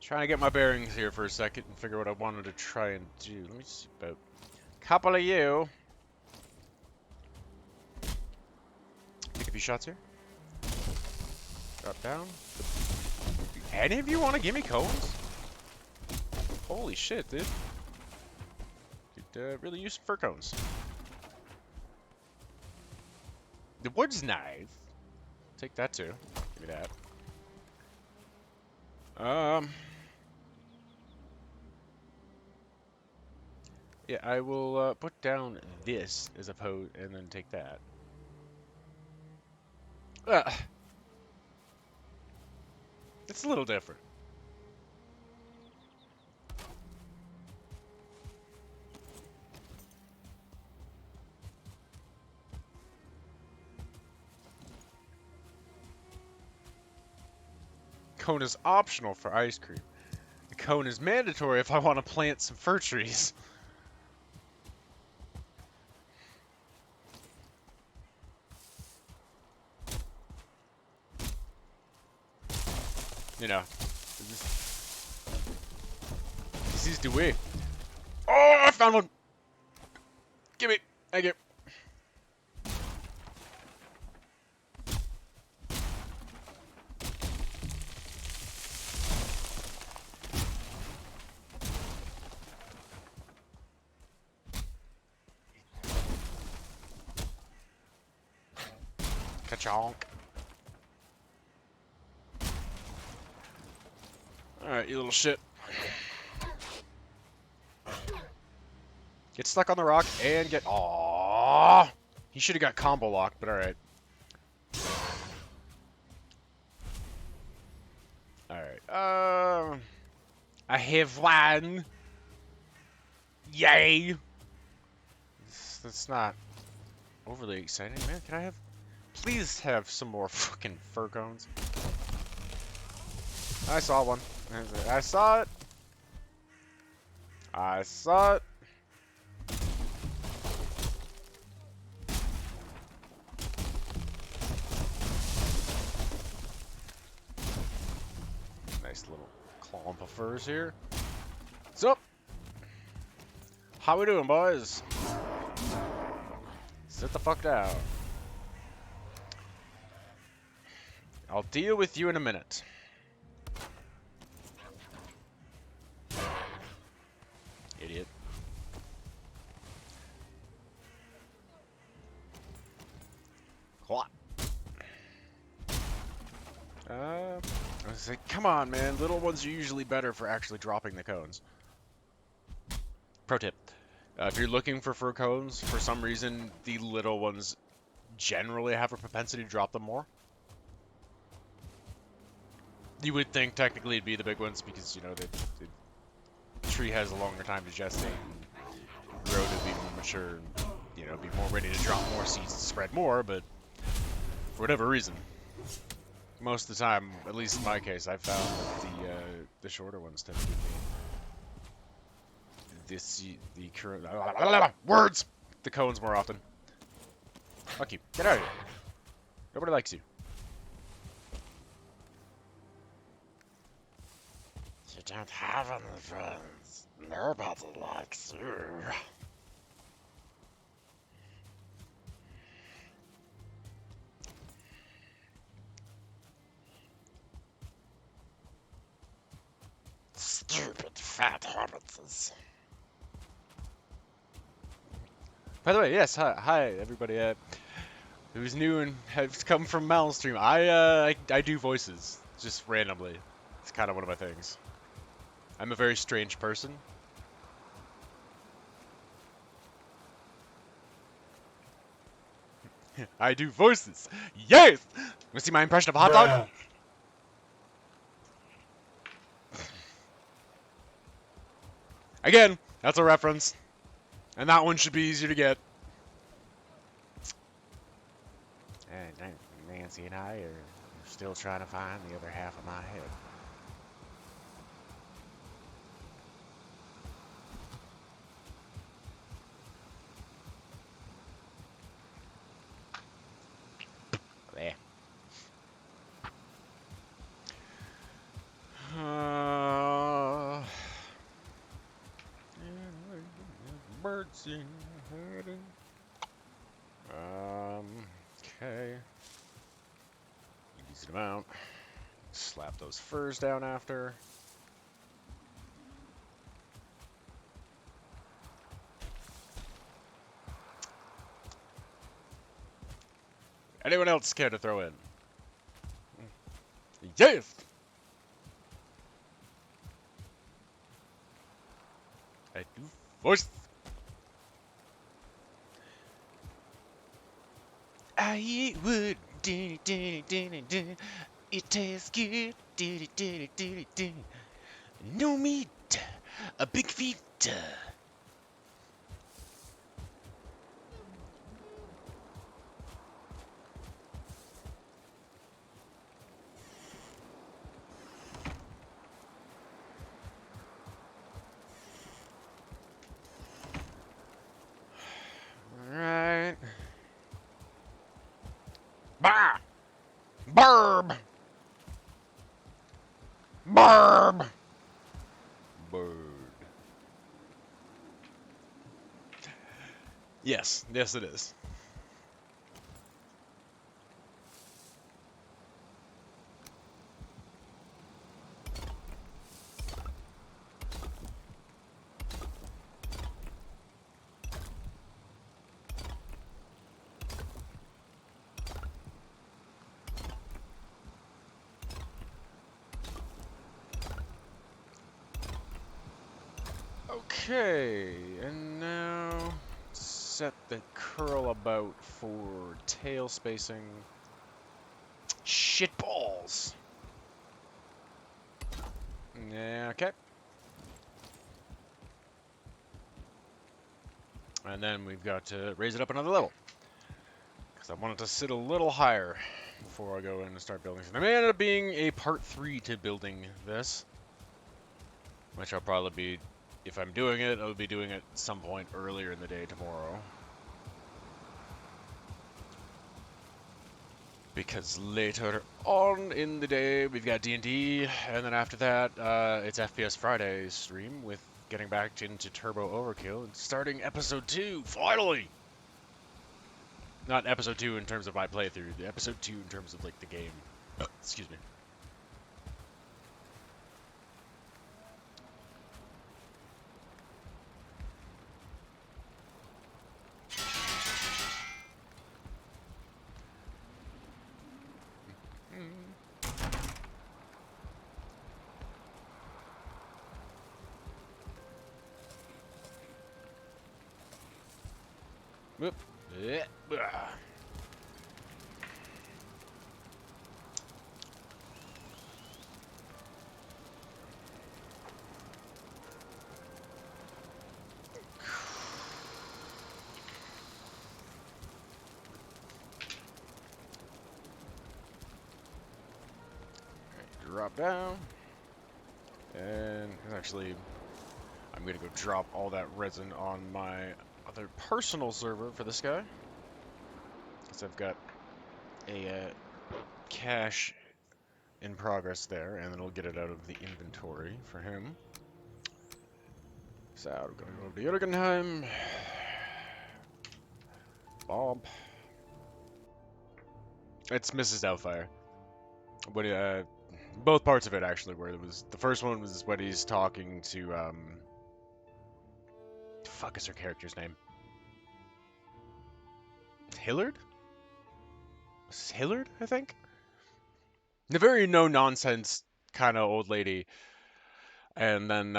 Trying to get my bearings here for a second and figure what I wanted to try and do. Let me see about a couple of you. Take a few shots here. Drop down. Any of you want to give me cones? Holy shit, dude. Could really use some fir cones. The wood's nice. Take that too. Give me that. Yeah, I will put down this as opposed, and then take that. It's a little different. Cone is optional for ice cream. The cone is mandatory if I want to plant some fir trees. You know, this is the way. Oh, I found one! Give me, thank you. Ka-chonk. Alright, you little shit. Get stuck on the rock and get... Aww! He should have got combo locked, but alright. Alright, I have one! Yay! That's not overly exciting, man. Can I have... Please have some more fucking fir cones. I saw one. I saw it. I saw it. Nice little clump of furs here. What's up? How we doing, boys? Sit the fuck down. I'll deal with you in a minute. Idiot. What? I was like, come on, man. Little ones are usually better for actually dropping the cones. Pro tip. If you're looking for fir cones, for some reason, the little ones generally have a propensity to drop them more. You would think technically it'd be the big ones because, you know, the tree has a longer time to gestate and grow to be more mature and, you know, be more ready to drop more seeds to spread more, but for whatever reason, most of the time, at least in my case, I've found that the shorter ones tend to give me the current words the cones more often. Fuck you. Get out of here. Nobody likes you. You don't have any friends. Nobody likes you. Stupid fat hobbitses. By the way, yes, hi everybody who's new and has come from Malstream. I do voices, just randomly. It's kind of one of my things. I'm a very strange person. I do voices. Yes! Want to see my impression of a hot dog? Bruh. Again, that's a reference. And that one should be easier to get. And Nancy and I are still trying to find the other half of my head. There. Birds in hiding. Okay. Ease them out. Slap those furs down after. Anyone else care to throw in? Yes! I do voice. I eat wood. It tastes good. No meat. A big feet. Alright. Bah! Barb! Barb! Bird. Yes, yes it is. Okay, and now set the curl about for tail spacing. Shit balls. Yeah, okay. And then we've got to raise it up another level. Because I want it to sit a little higher before I go in and start building. So there may end up being a part 3 to building this. Which I'll probably be, if I'm doing it, I'll be doing it at some point earlier in the day tomorrow. Because later on in the day, we've got D&D, and then after that, it's FPS Friday stream with getting back into Turbo Overkill and starting Episode 2, finally! Not Episode 2 in terms of my playthrough, the Episode 2 in terms of, like, the game. Excuse me. Whoop. Drop down. And actually, I'm going to go drop all that resin on my other personal server for this guy. Because I've got a cache in progress there, and then I'll get it out of the inventory for him. So we're going over to Jürgenheim. Bob. It's Mrs. Doubtfire. What? Both parts of it actually. Where it was the first one was when he's talking to fuck is her character's name? Hillard? Hillard, I think. The very no nonsense kind of old lady. And then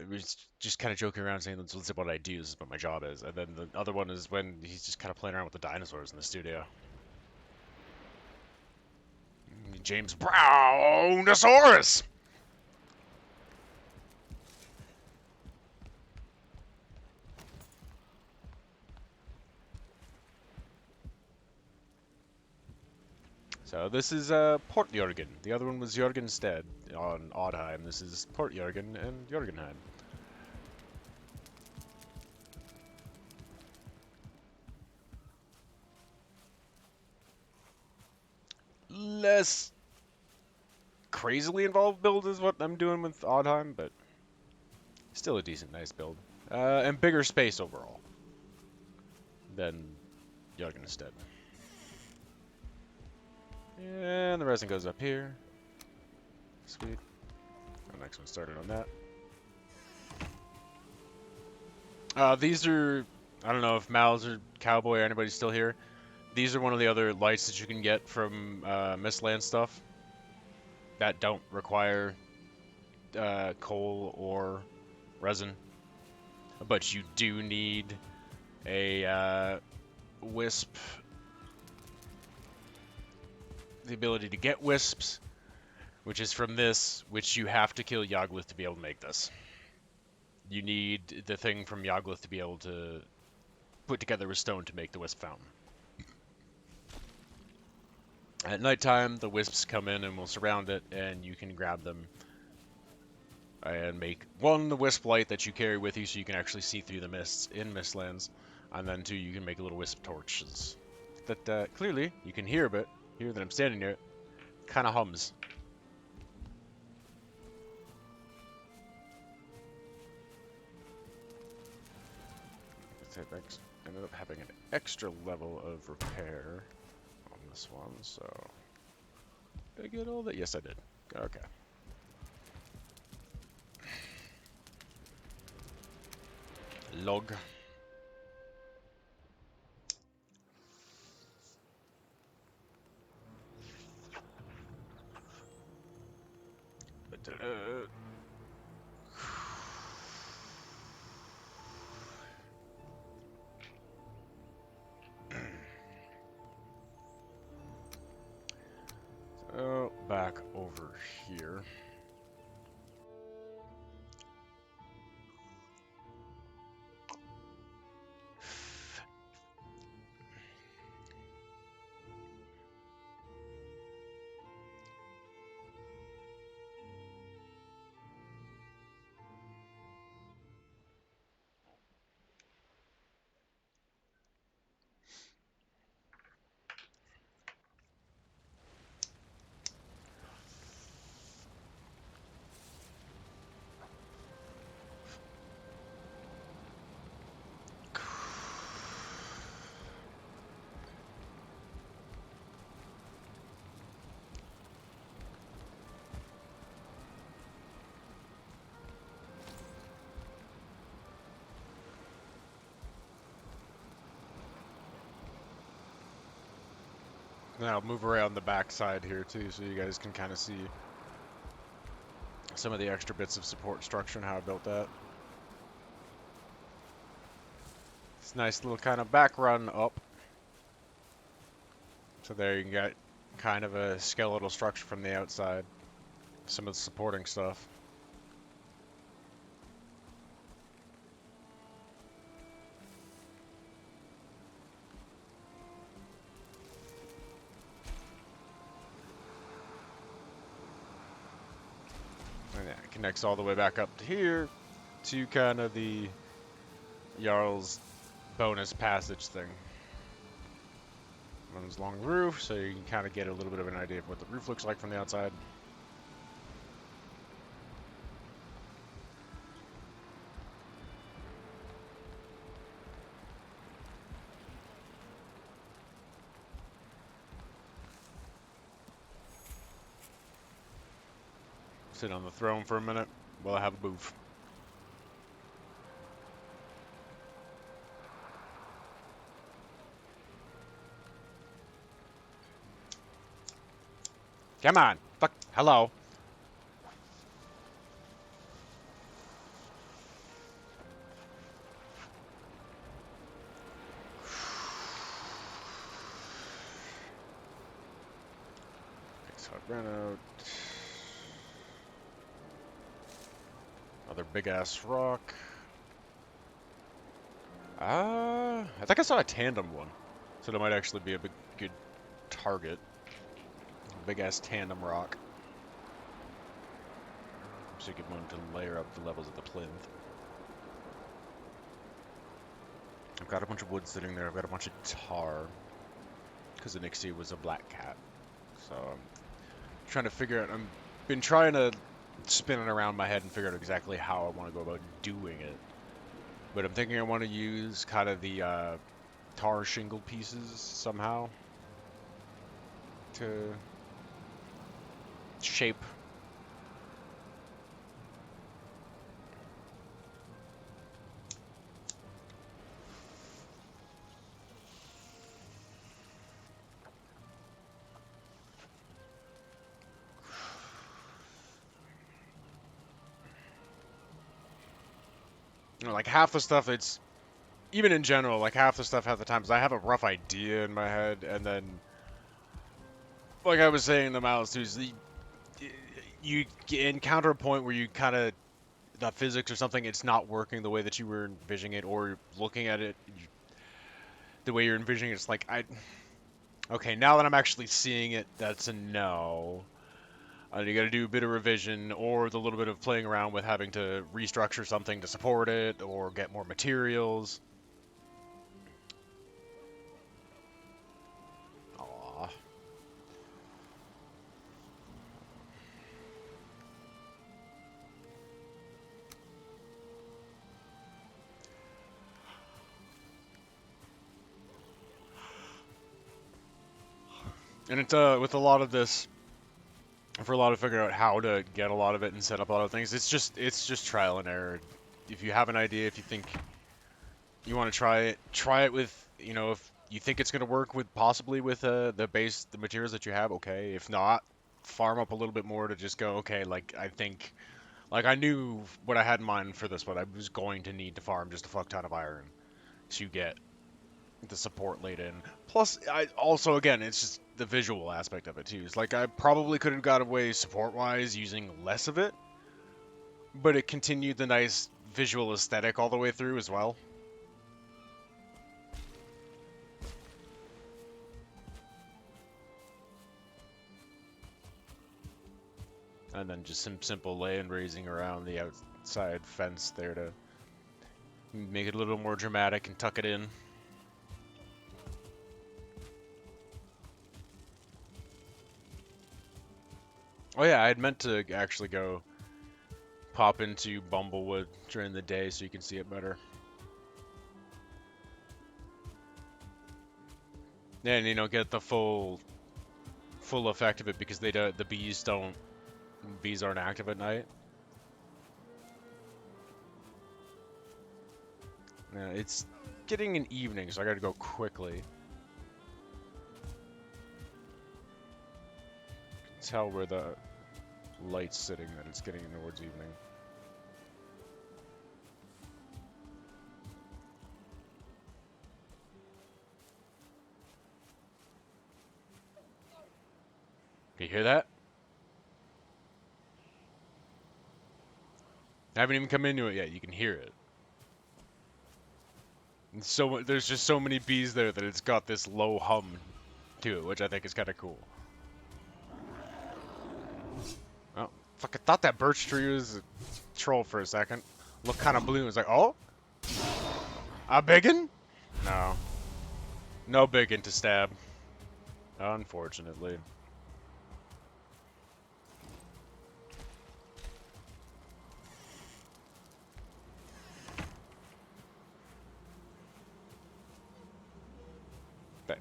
we was just kind of joking around saying, this is what I do, this is what my job is. And then the other one is when he's just kind of playing around with the dinosaurs in the studio. James Brownosaurus! So this is Port Jörgen. The other one was Jörgenstead on Oddheim. This is Port Jörgen and Jörgenheim. Less crazily involved build is what I'm doing with Oddheim, but still a decent, nice build. And bigger space overall than Jörgenstead. And the resin goes up here. Sweet. The next one started on that. These are, I don't know if Mal's or Cowboy or anybody's still here. These are one of the other lights that you can get from Mistland stuff that don't require coal or resin. But you do need a wisp, the ability to get wisps, which is from this, which you have to kill Yagluth to be able to make this. You need the thing from Yagluth to be able to put together a stone to make the wisp fountain. At nighttime, the wisps come in and will surround it, and you can grab them and make, one, the wisp light that you carry with you so you can actually see through the mists in Mistlands, and then two, you can make little wisp torches that clearly you can hear, but here that I'm standing near it, kind of hums. Ended up having an extra level of repair on this one, so did I get all that? Yes, I did. Okay. Log. So back over here. Now I'll move around the back side here too, so you guys can kind of see some of the extra bits of support structure and how I built that. It's a nice little kind of back run up. So there you can get kind of a skeletal structure from the outside. Some of the supporting stuff. And yeah, it connects all the way back up to here to kind of the Jarl's bonus passage thing. Runs along the roof, so you can kind of get a little bit of an idea of what the roof looks like from the outside. Sit on the throne for a minute while I have a booth. Come on. Fuck. Hello. So I ran out. Another big ass rock. I think I saw a tandem one, so that might actually be a good target. Big ass tandem rock. So you can want to layer up the levels of the plinth. I've got a bunch of wood sitting there. I've got a bunch of tar because the Nixie was a black cat. So I'm trying to figure out. I've been trying to spin it around my head and figure out exactly how I want to go about doing it. But I'm thinking I want to use kind of the tar shingle pieces somehow to shape. You know, like half the stuff, it's even in general, like half the stuff, half the times I have a rough idea in my head, and then, like I was saying in the mouse, you encounter a point where you kind of, the physics or something, it's not working the way that you were envisioning it, or looking at it the way you're envisioning it. It's like, okay, now that I'm actually seeing it, that's a no. You got to do a bit of revision, or the little bit of playing around with having to restructure something to support it, or get more materials. Aww. And it's with a lot of this, for a lot of figuring out how to get a lot of it and set up a lot of things, it's just trial and error. If you have an idea, if you think you want to try it with, you know, if you think it's going to work with possibly with the materials that you have, okay. If not, farm up a little bit more to just go, okay, like I think, like I knew what I had in mind for this, but I was going to need to farm just a fuck ton of iron to get the support laid in. Plus, I also, again, it's just the visual aspect of it too. It's like I probably could have got away support-wise using less of it, but it continued the nice visual aesthetic all the way through as well. And then just some simple land raising around the outside fence there to make it a little more dramatic and tuck it in. Oh yeah, I had meant to actually go pop into Bumblewood during the day so you can see it better. And, you know, get the full effect of it, because they don't, the bees aren't active at night. Yeah, it's getting an evening, so I gotta go quickly. Tell where the light's sitting that it's getting towards evening. Can you hear that? I haven't even come into it yet. You can hear it. And so there's just so many bees there that it's got this low hum to it, which I think is kind of cool. Oh, fuck! I thought that birch tree was a troll for a second. Looked kind of blue. It was like, oh, a biggin? No, no biggin to stab. Unfortunately.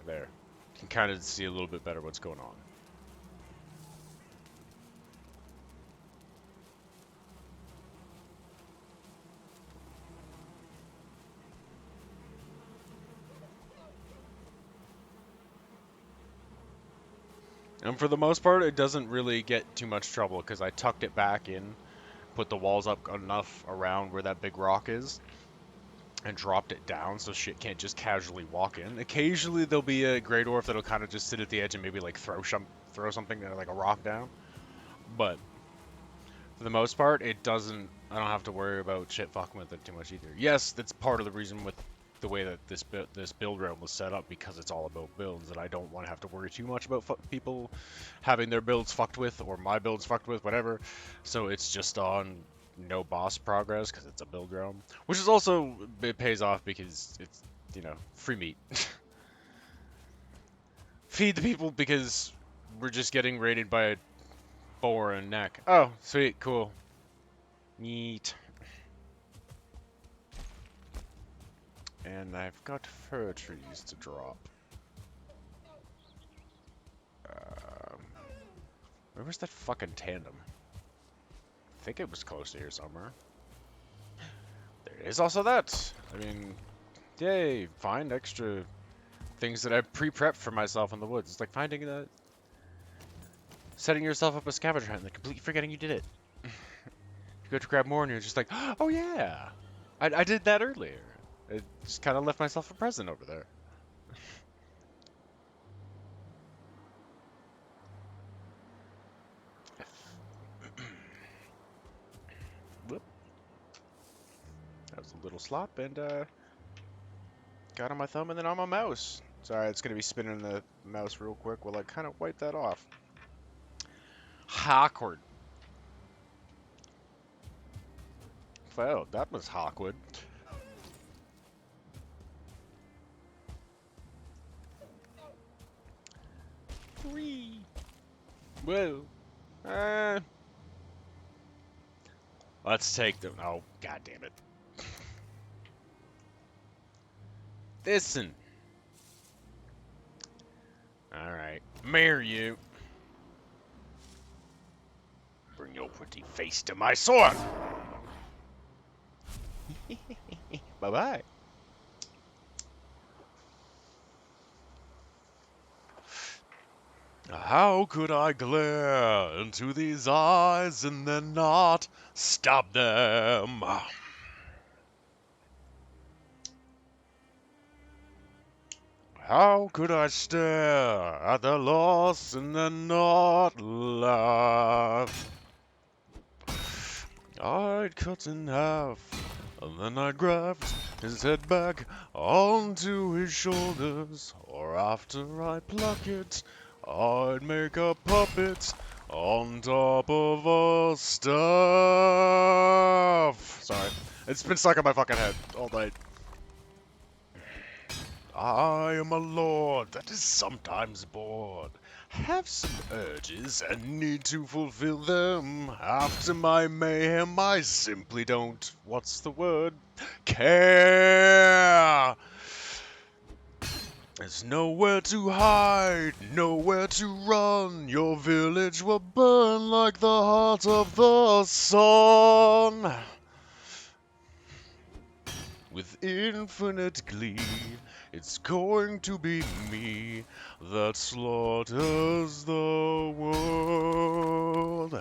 There. You can kind of see a little bit better what's going on. And for the most part, it doesn't really get too much trouble, because I tucked it back in, put the walls up enough around where that big rock is, and dropped it down so shit can't just casually walk in. Occasionally there'll be a Grey Dwarf that'll kind of just sit at the edge and maybe like throw throw something like a rock down. But for the most part, it doesn't. I don't have to worry about shit fucking with it too much either. Yes, that's part of the reason with the way that this build realm was set up, because it's all about builds, and I don't want to have to worry too much about people having their builds fucked with or my builds fucked with, whatever. So it's just on no boss progress because it's a build realm, which is also, it pays off because it's, you know, free meat. Feed the people because we're just getting raided by a boar and neck. Oh, sweet, cool. Neat. And I've got fir trees to drop. Um, where was that fucking tandem? I think it was close to here somewhere. There is also that. I mean, yay, find extra things that I pre-prepped for myself in the woods. It's like finding that, setting yourself up a scavenger hunt and then completely forgetting you did it. You go to grab more and you're just like, oh yeah, I did that earlier. I just kind of left myself a present over there. Whoop. That was a little slop, and got on my thumb and then on my mouse. Sorry, it's gonna be spinning the mouse real quick while I kind of wipe that off. Awkward. Well, that was awkward. Whee. Whoa. Let's take them. Oh, god damn it. Listen. Alright. Marry you. Bring your pretty face to my sword. Bye-bye. How could I glare into these eyes and then not stop them? How could I stare at their loss and then not laugh? I'd cut in half, and then I'd graft his head back onto his shoulders, or after I pluck it, I'd make a puppet on top of a staff. Sorry, it's been stuck in my fucking head all night. I am a lord that is sometimes bored, have some urges and need to fulfill them. After my mayhem, I simply don't, what's the word, care. There's nowhere to hide, nowhere to run. Your village will burn like the heart of the sun. With infinite glee, it's going to be me that slaughters the world.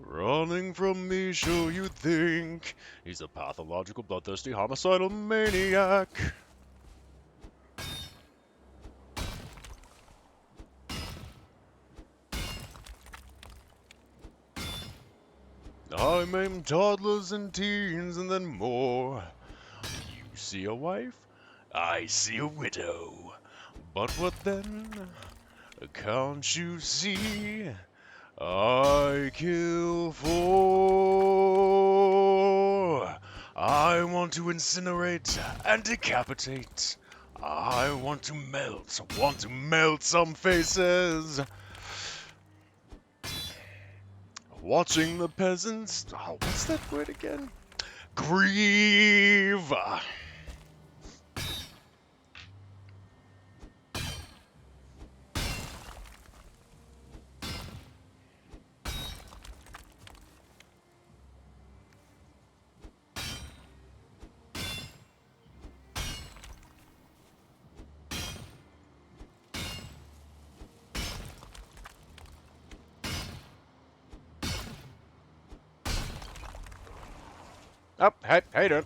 Running from me, sure you think he's a pathological, bloodthirsty, homicidal maniac. I maim toddlers and teens and then more. You see a wife, I see a widow. But what then? Can't you see? I kill for. I want to incinerate and decapitate. I want to melt some faces. Watching the peasants, oh, what's that word again? Grieve. Oh, hey, how you doing?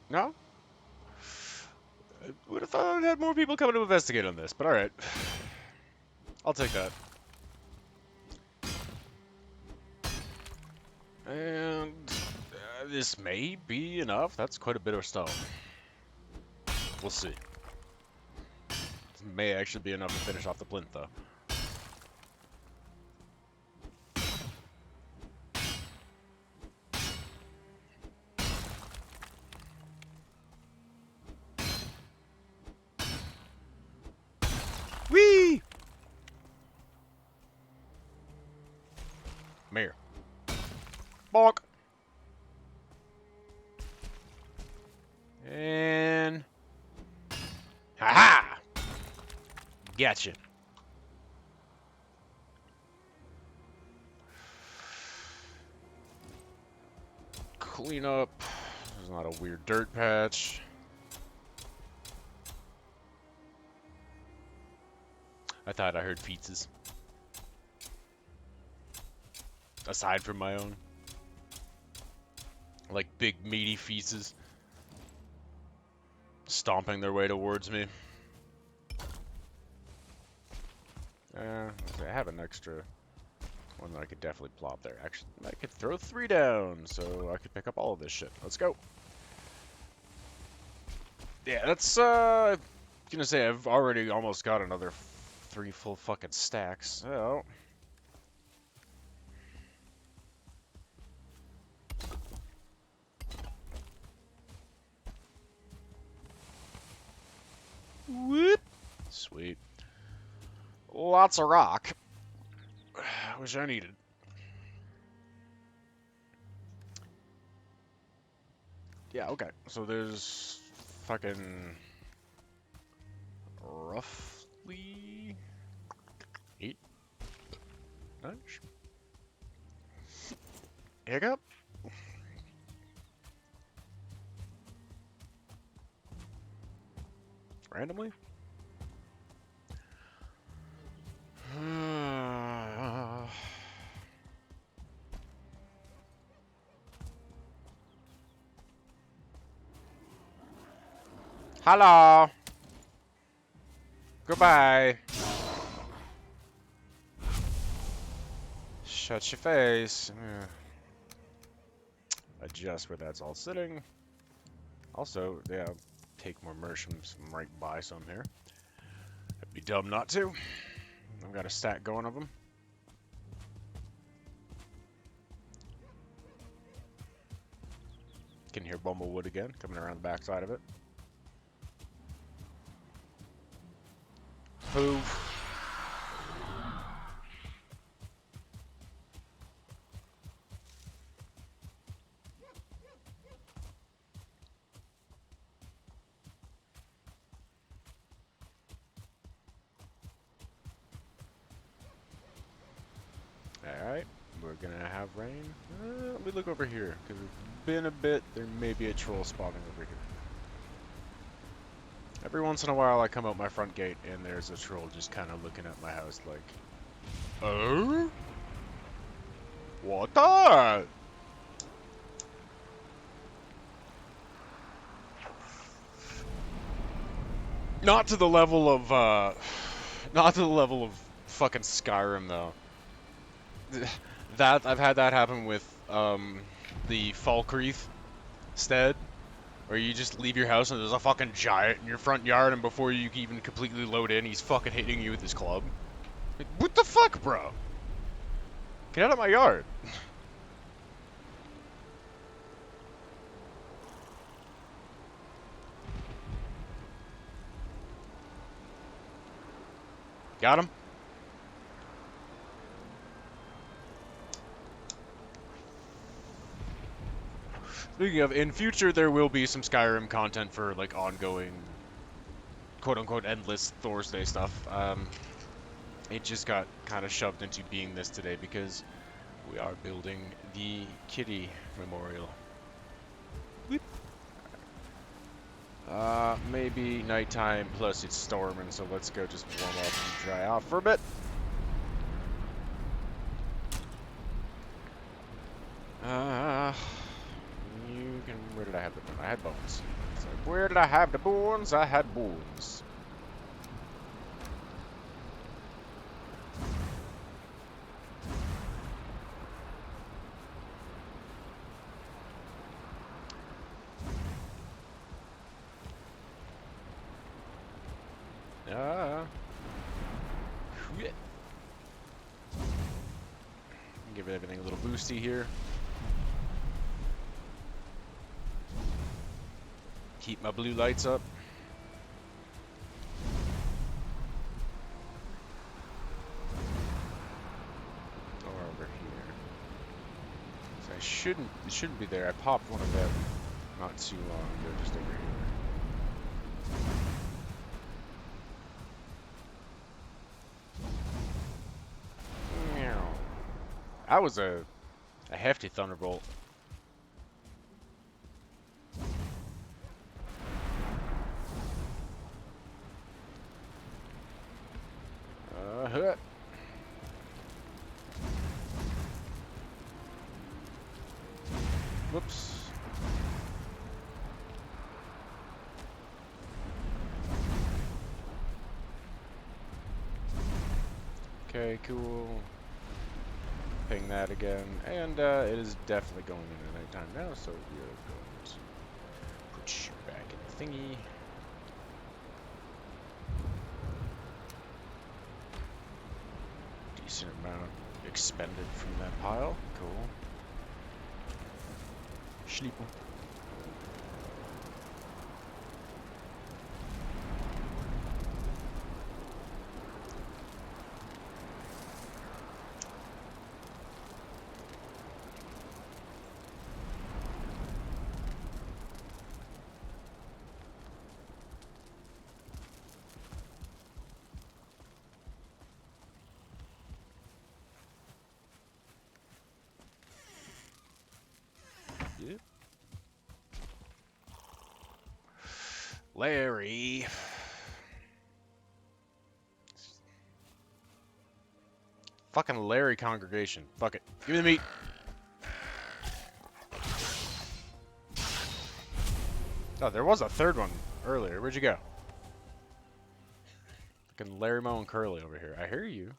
No? I would have thought I'd had more people coming to investigate on this, but alright. I'll take that. And this may be enough. That's quite a bit of stone. We'll see. This may actually be enough to finish off the plinth, though. Whee! Mayor. Bonk! And... Ha-ha! Gotcha. Clean up. There's not a weird dirt patch. I thought I heard feetses. Aside from my own. Like big meaty feetses. Stomping their way towards me. I have an extra one that I could definitely plop there. Actually, I could throw 3 down, so I could pick up all of this shit. Let's go. Yeah, that's, gonna say I've already almost got another 3 full fucking stacks, so... Whoop! Sweet. Lots of rock. Wish I needed. Yeah, okay. So there's fucking roughly 8 nudge. Hiccup. Randomly. Hello. Goodbye. Shut your face. Adjust where that's all sitting. Also, yeah, take more mushrooms from right by some here. It'd be dumb not to. I've got a stack going of them. Can hear Bumblewood again, coming around the backside of it. Hoof. Alright, we're gonna have rain. Let me look over here, because it's been a bit. There may be a troll spawning over here. Every once in a while I come out my front gate and there's a troll just kind of looking at my house like, oh? What the? Not to the level of, not to the level of fucking Skyrim, though. I've had that happen with, the Falkreath stead, where you just leave your house and there's a fucking giant in your front yard, and before you can even completely load in, he's fucking hitting you with his club. Like, what the fuck, bro? Get out of my yard. Got him? Speaking of, in future there will be some Skyrim content for like ongoing, quote unquote, endless Thursday stuff. It just got kind of shoved into being this today because we are building the Kitty Memorial. Weep. Maybe nighttime plus it's storming, so let's go just warm up and dry off for a bit. Where did I have the bones? I had bones. So where did I have the bones? I had bones. Give everything a little boosty here. Keep my blue lights up. Or over here. So it shouldn't be there. I popped one of them not too long ago, just over here. That was a hefty thunderbolt. Whoops. Okay, cool. Ping that again, and it is definitely going into nighttime now, so we are going to put you back in the thingy. Decent amount expended from that pile. Cool. Sleep. Yep. Larry. Fucking Larry congregation. Fuck it. Give me the meat. Oh, there was a third one earlier. Where'd you go? Fucking Larry Moe and Curly over here. I hear you.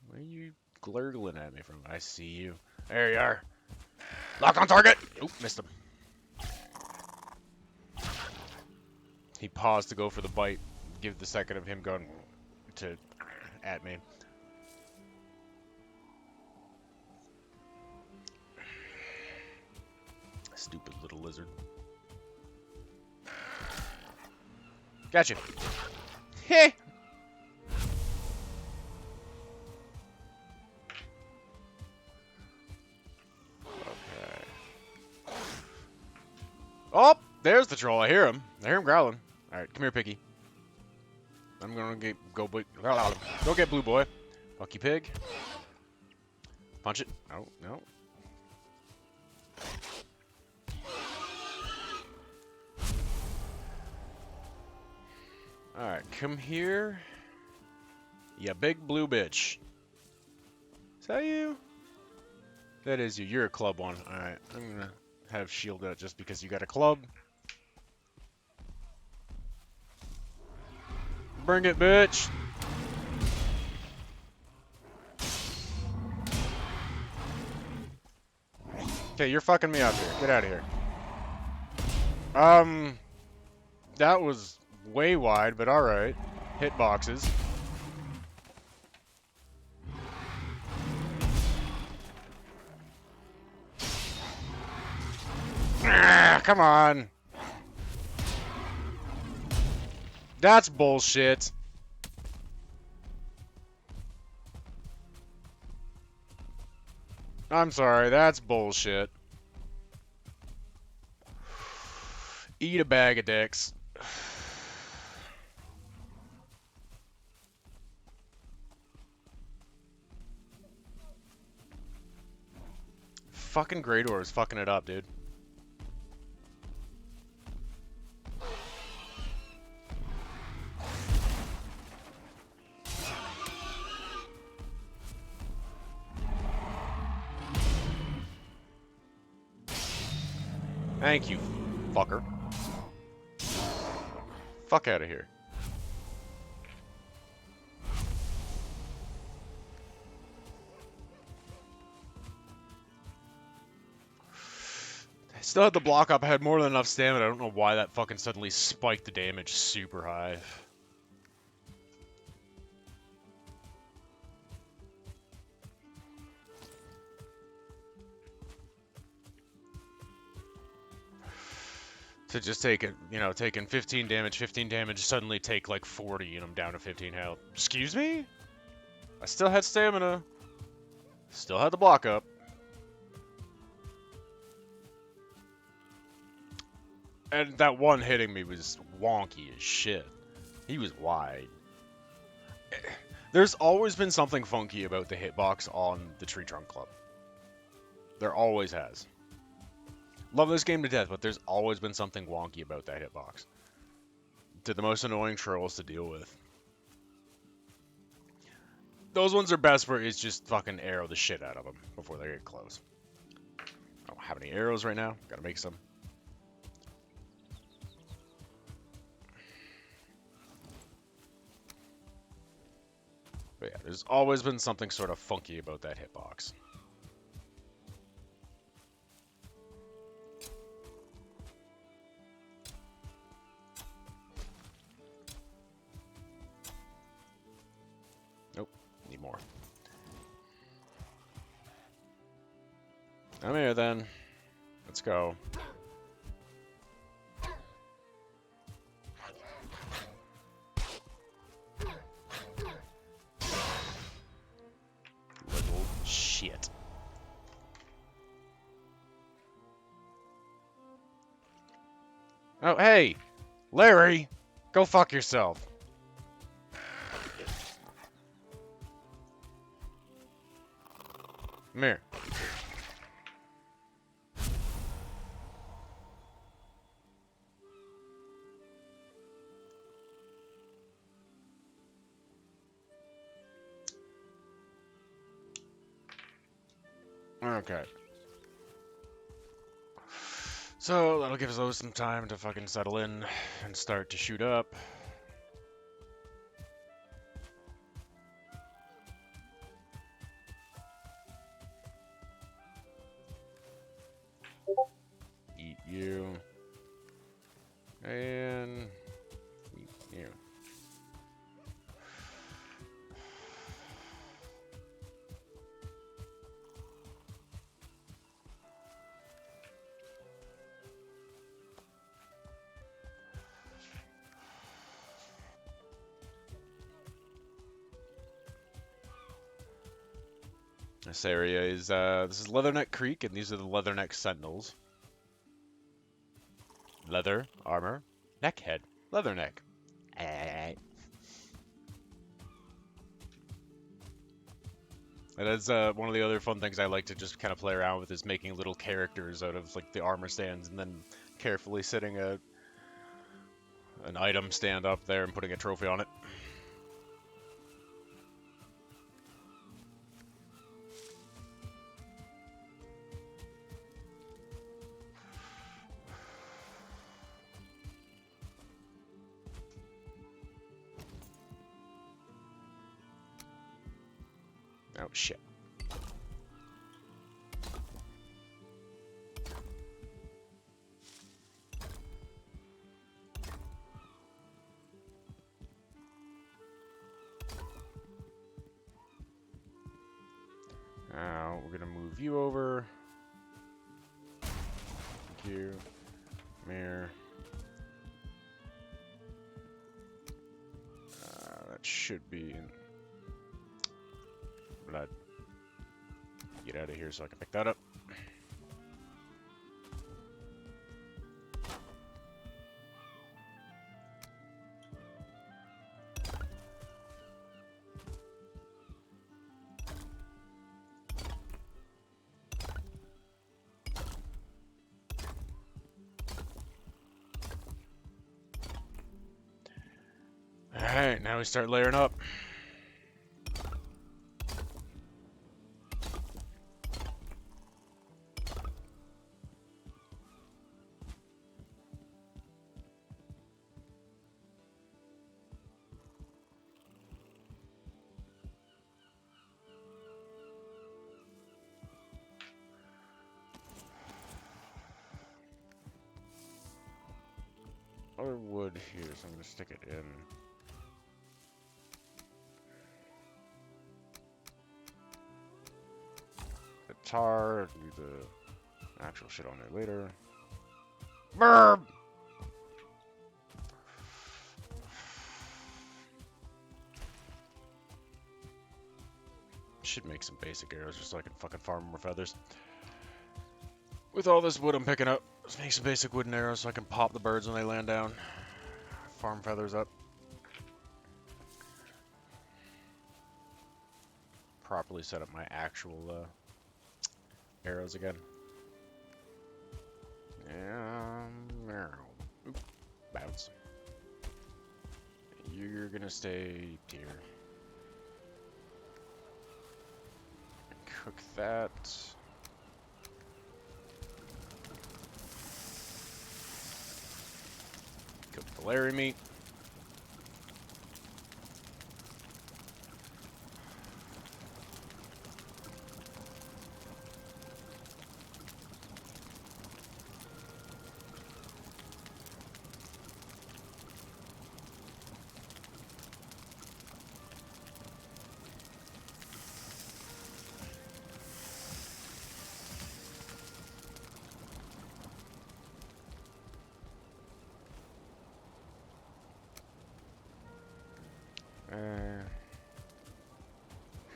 Where are you glurgling at me from? I see you. There you are. Lock on target! Oop, missed him. He paused to go for the bite. Give the second of him going to at me. Stupid little lizard. Gotcha. Heh! Oh, there's the troll. I hear him. I hear him growling. All right, come here, Piggy. I'm gonna go get Blue Boy. Lucky pig. Punch it. No, no. All right, come here. You big blue bitch. Is that you? That is you. You're a club one. All right, I'm gonna have shield out just because you got a club. Bring it, bitch. Okay, you're fucking me up here. Get out of here. That was way wide, but all right. Hit boxes. Ah, come on. That's bullshit. I'm sorry, that's bullshit. Eat a bag of dicks. Fucking Greydor is fucking it up, dude. Thank you, fucker. Fuck out of here. I still had the block up. I had more than enough stamina. I don't know why that fucking suddenly spiked the damage super high. To just take it, you know, taking 15 damage, suddenly take like 40 and I'm down to 15 health. Excuse me? I still had stamina. Still had the block up. And that one hitting me was wonky as shit. He was wide. There's always been something funky about the hitbox on the Tree Trunk Club. There always has. Love this game to death, but there's always been something wonky about that hitbox. To the most annoying trolls to deal with. Those ones are best where it's just fucking arrow the shit out of them before they get close. I don't have any arrows right now. Gotta make some. But yeah, there's always been something sort of funky about that hitbox. Nope, need more. I'm here then. Let's go. Little shit. Oh, hey! Larry! Go fuck yourself. Come here. Okay. So, that'll give those some time to fucking settle in and start to shoot up. Eat you. And... eat you. This area is, this is Leatherneck Creek, and these are the Leatherneck Sentinels. Leather, armor, neckhead, leatherneck. And that's one of the other fun things I like to just kind of play around with is making little characters out of like the armor stands and then carefully setting an item stand up there and putting a trophy on it. Oh, shit. Now, we're going to move you over. Thank you. Come here. That should be in... Blood. Get out of here so I can pick that up. Alright, now we start layering up. Other wood here, so I'm gonna stick it in. The tar, do the actual shit on there later. Burb! Should make some basic arrows just so I can fucking farm more feathers. With all this wood I'm picking up, let's make some basic wooden arrows so I can pop the birds when they land down. Farm feathers up. Properly set up my actual arrows again. Oop, bounce. You're gonna stay here. Cook that. Cook the Larry meat.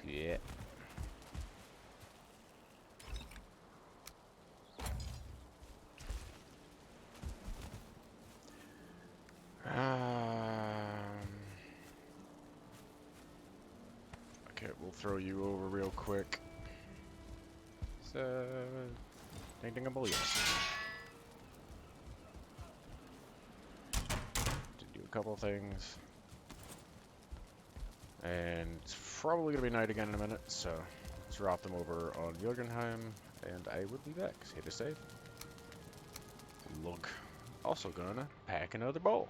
Yeah. Okay, we'll throw you over real quick. So, ding ding a yes. To do a couple things. And it's probably going to be night again in a minute, so let's drop them over on Jürgenheim, and I will be back. Stay to save. Look, also gonna pack another bowl.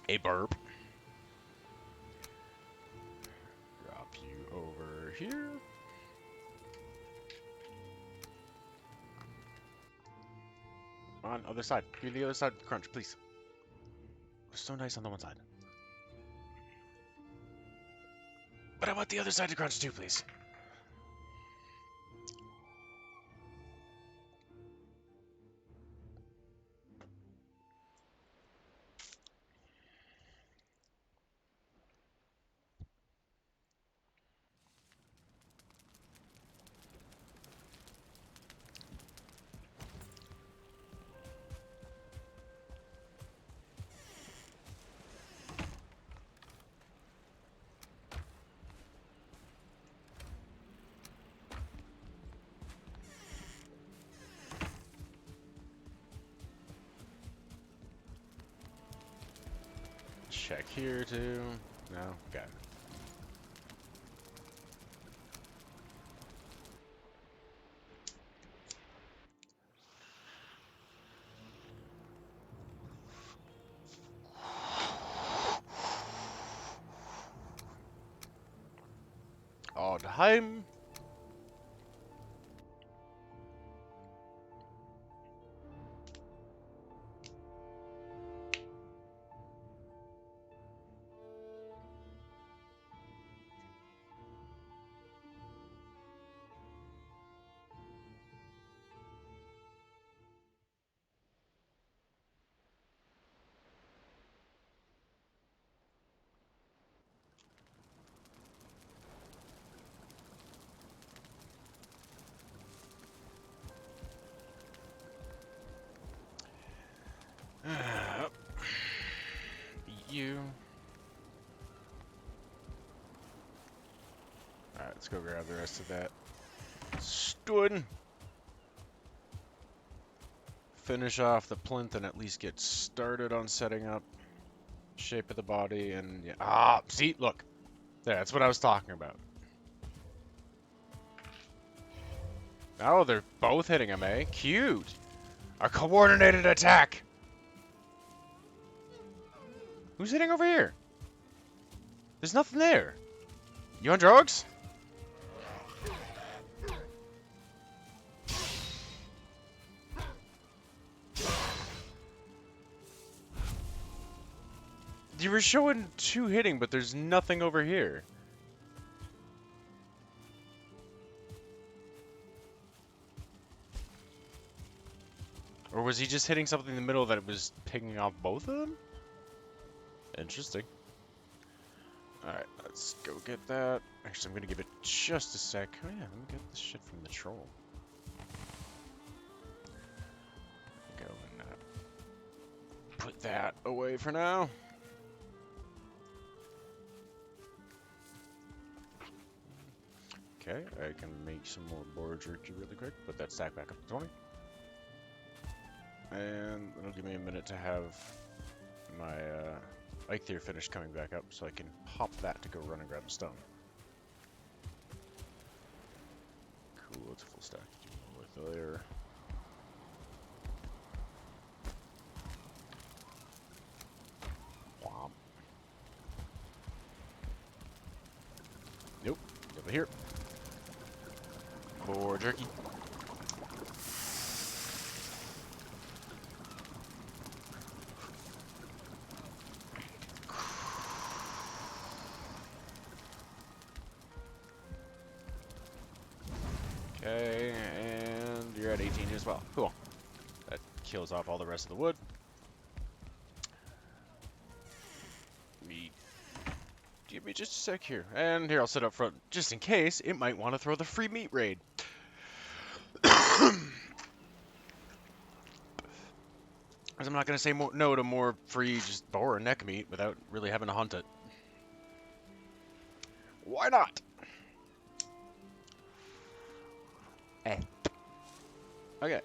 A burp. Drop you over here. On other side. Give me the other side crunch, please. It's so nice on the one side. But I want the other side to crunch too, please. Check here too. No? Got it. Oddheim. Let's go grab the rest of that stud. Finish off the plinth and at least get started on setting up shape of the body and yeah. See, look. There, that's what I was talking about. Oh, they're both hitting him, eh? Cute. A coordinated attack. Who's hitting over here? There's nothing there. You on drugs? You were showing 2 hitting, but there's nothing over here. Or was he just hitting something in the middle that was picking off both of them? Interesting. Alright, let's go get that. Actually, I'm gonna give it just a sec. Oh yeah, let me get this shit from the troll. Go and put that away for now. Okay, I can make some more boar jerky really quick. Put that stack back up to 20. And it'll give me a minute to have my Eikthyr finish coming back up so I can pop that to go run and grab the stone. Cool, it's a full stack. With there. Womp. Nope, over here. Boar jerky. Okay, and you're at 18 as well. Cool. That kills off all the rest of the wood. Give me just a sec here. And here, I'll sit up front, just in case it might want to throw the free meat raid. Because I'm not going to say no to more free just boar or neck meat without really having to hunt it. Why not? Eh. Okay.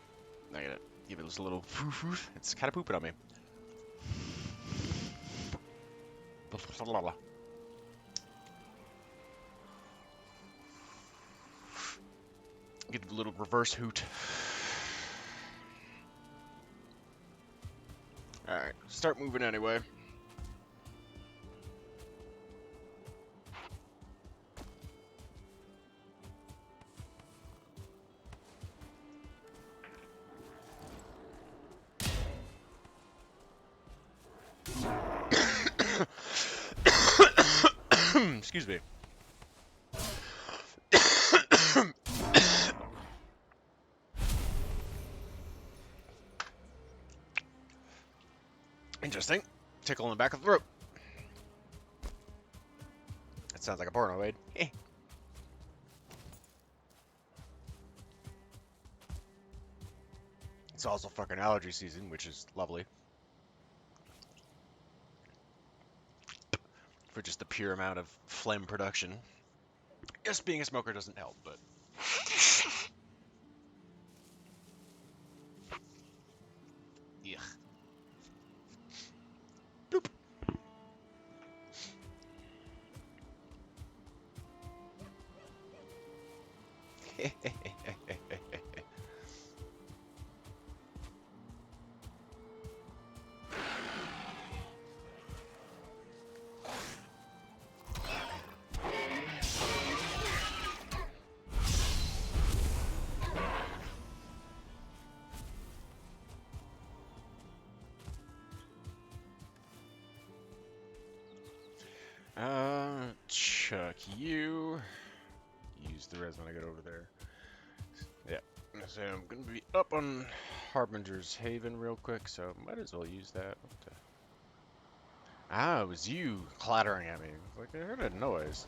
I gotta give it a little foof. It's kind of pooping on me. Get a little reverse hoot. Alright, start moving anyway. Excuse me. Interesting. Tickle in the back of the throat. That sounds like a porno, Wade. It's also fucking allergy season, which is lovely. For just the pure amount of phlegm production. Yes, being a smoker doesn't help, but... Yuck. Boop. Chuck you. Use the res when I get over there. Yeah. So I'm gonna be up on Harbinger's Haven real quick, so might as well use that. Ah, it was you clattering at me. Like I heard a noise.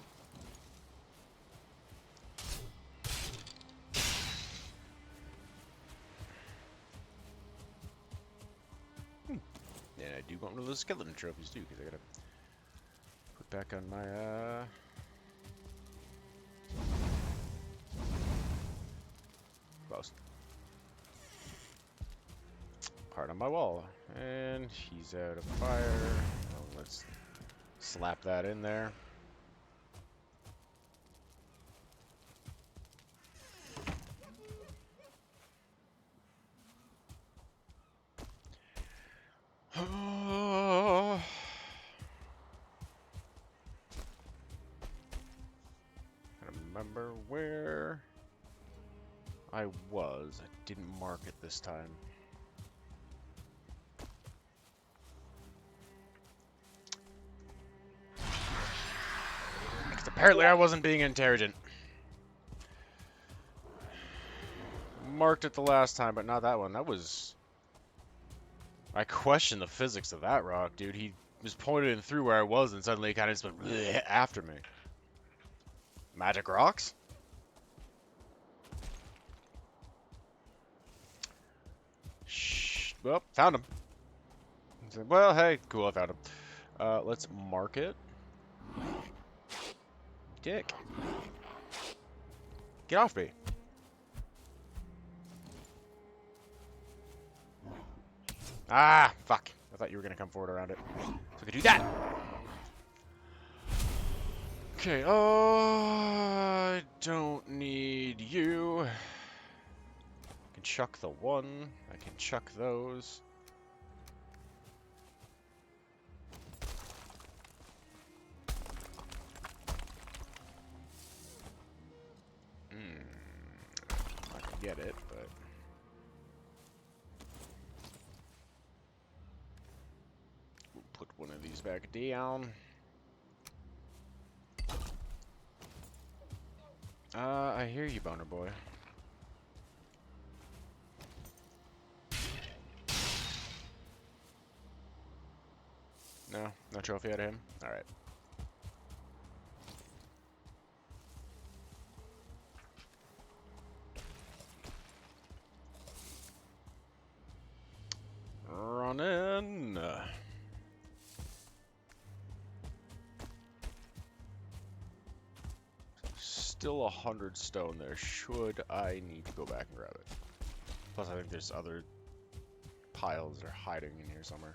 Yeah, I do want one of those skeleton trophies too, because I gotta put back on my Most. Part on my wall. And he's out of fire. Well, let's slap that in there. I remember where I was. I didn't mark it this time. Because apparently I wasn't being intelligent. Marked it the last time, but not that one. That was... I questioned the physics of that rock, dude. He was pointing through where I was, and suddenly it kind of just went after me. Magic rocks? Shh. Well, found him. Well, hey, cool, I found him. Let's mark it. Dick. Get off me. Ah, fuck. I thought you were going to come forward around it. So I could do that. Okay, I don't need you. I can chuck the one. I can chuck those. I can get it, but... we'll put one of these back down. I hear you, boner boy. No? No trophy out of him? Alright. Run in. Still 100 stone there. Should I need to go back and grab it? Plus, I think there's other piles that are hiding in here somewhere.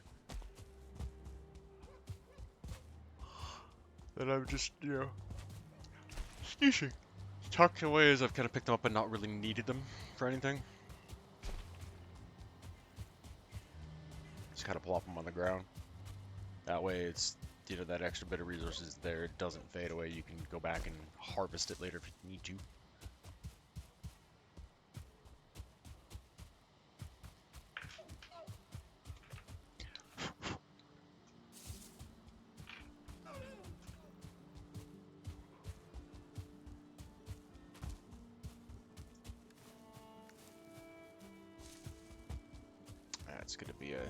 That I'm just, you know, sneezing. Tucked away as I've kind of picked them up and not really needed them for anything. Just kind of plop them on the ground. That way it's, you know, that extra bit of resources there, it doesn't fade away. You can go back and harvest it later if you need to. That's going to be a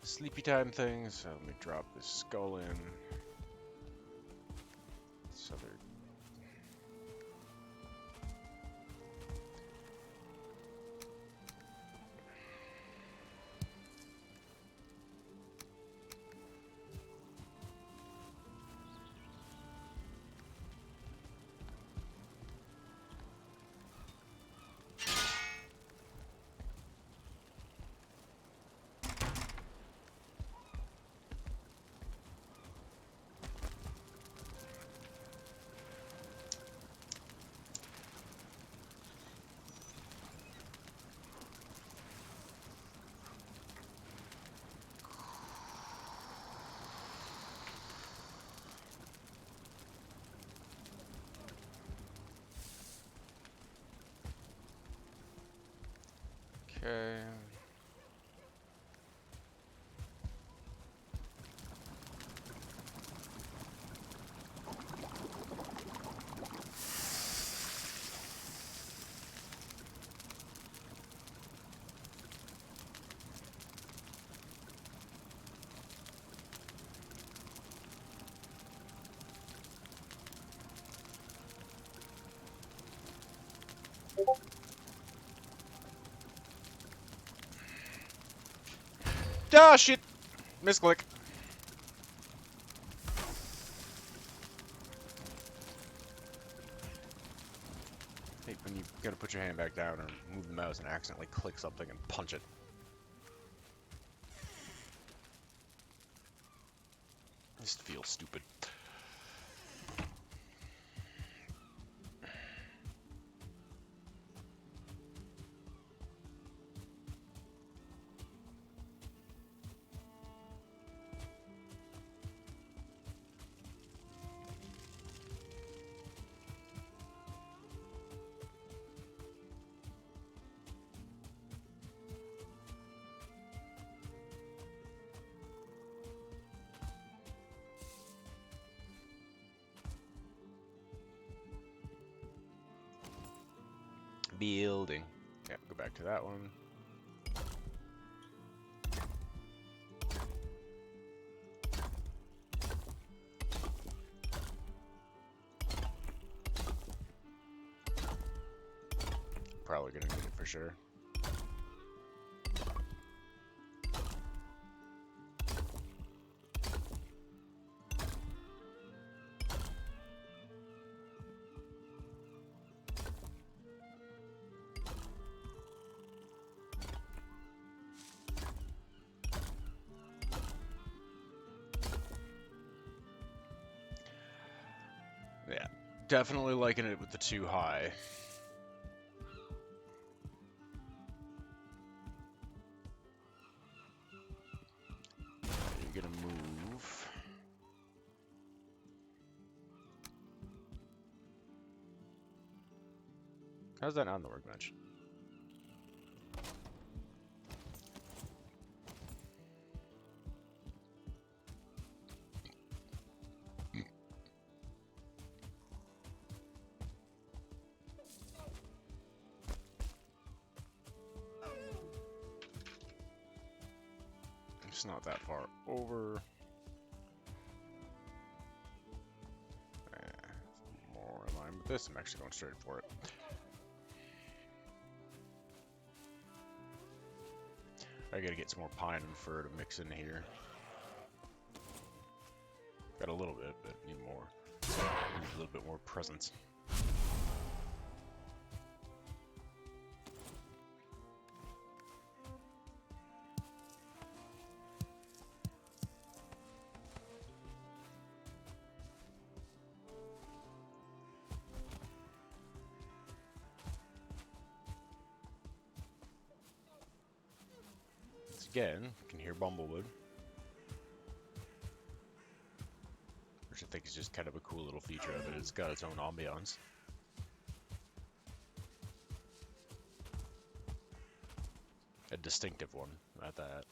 sleepy time thing, so let me drop this skull in. So they're... Okay. Ah, shit! Misclick. Hate when you gotta put your hand back down or move the mouse and accidentally click something and punch it. Just feels stupid. Building. Yeah, go back to that one. Probably gonna need it for sure. Yeah, definitely liking it with the 2 high. You're gonna move. How's that on the workbench? It's not that far over. More in line with this. I'm actually going straight for it. I gotta get some more pine and fir to mix in here. Got a little bit, but need more. Need a little bit more presence. Again, you can hear bumblewood, which I think is just kind of a cool little feature of it. It's got its own ambiance. A distinctive one at that.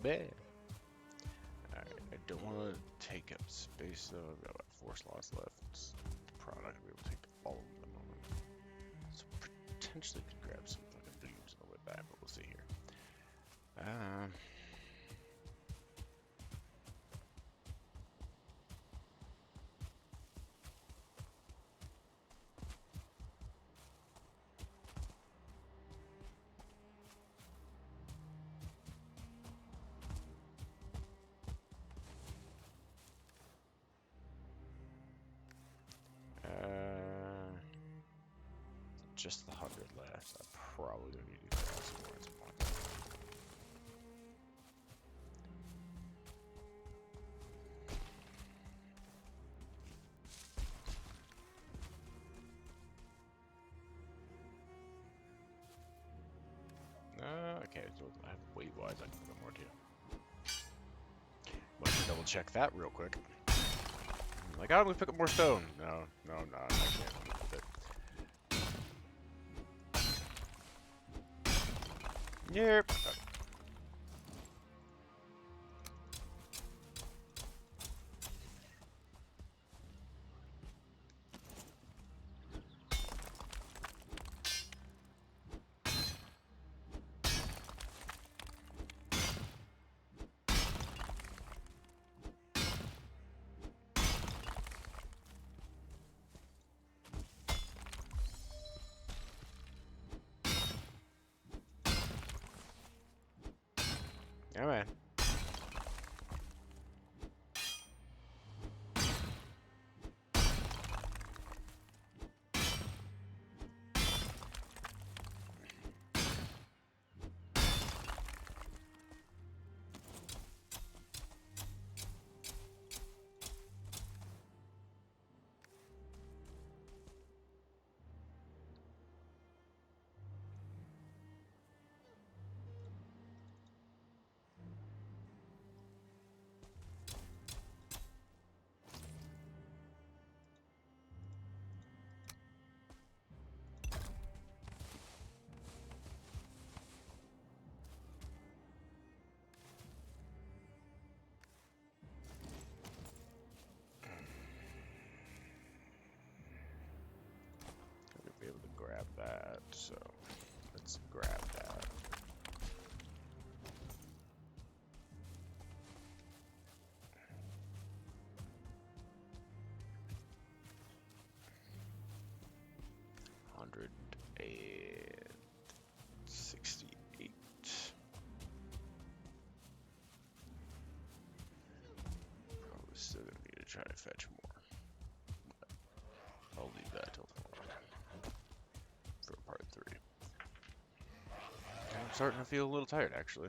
Alright, I don't want to take up space though. I've got about 4 slots left. It's the product, I'll be able to take all of them at the moment. So potentially could grab some fucking beams on the way back, but we'll see here. Just the 100 left. I'm probably gonna need to grab some more at some point. Okay, so I have weight wise, I can put more too. Let's double check that real quick. Like, oh, we pick up more stone. No, I'm not. I can't with it. Yep. be able to grab that, so let's grab that. $168. Probably still gonna need to try to fetch more. I'll leave that till tomorrow for part 3. I'm starting to feel a little tired, actually.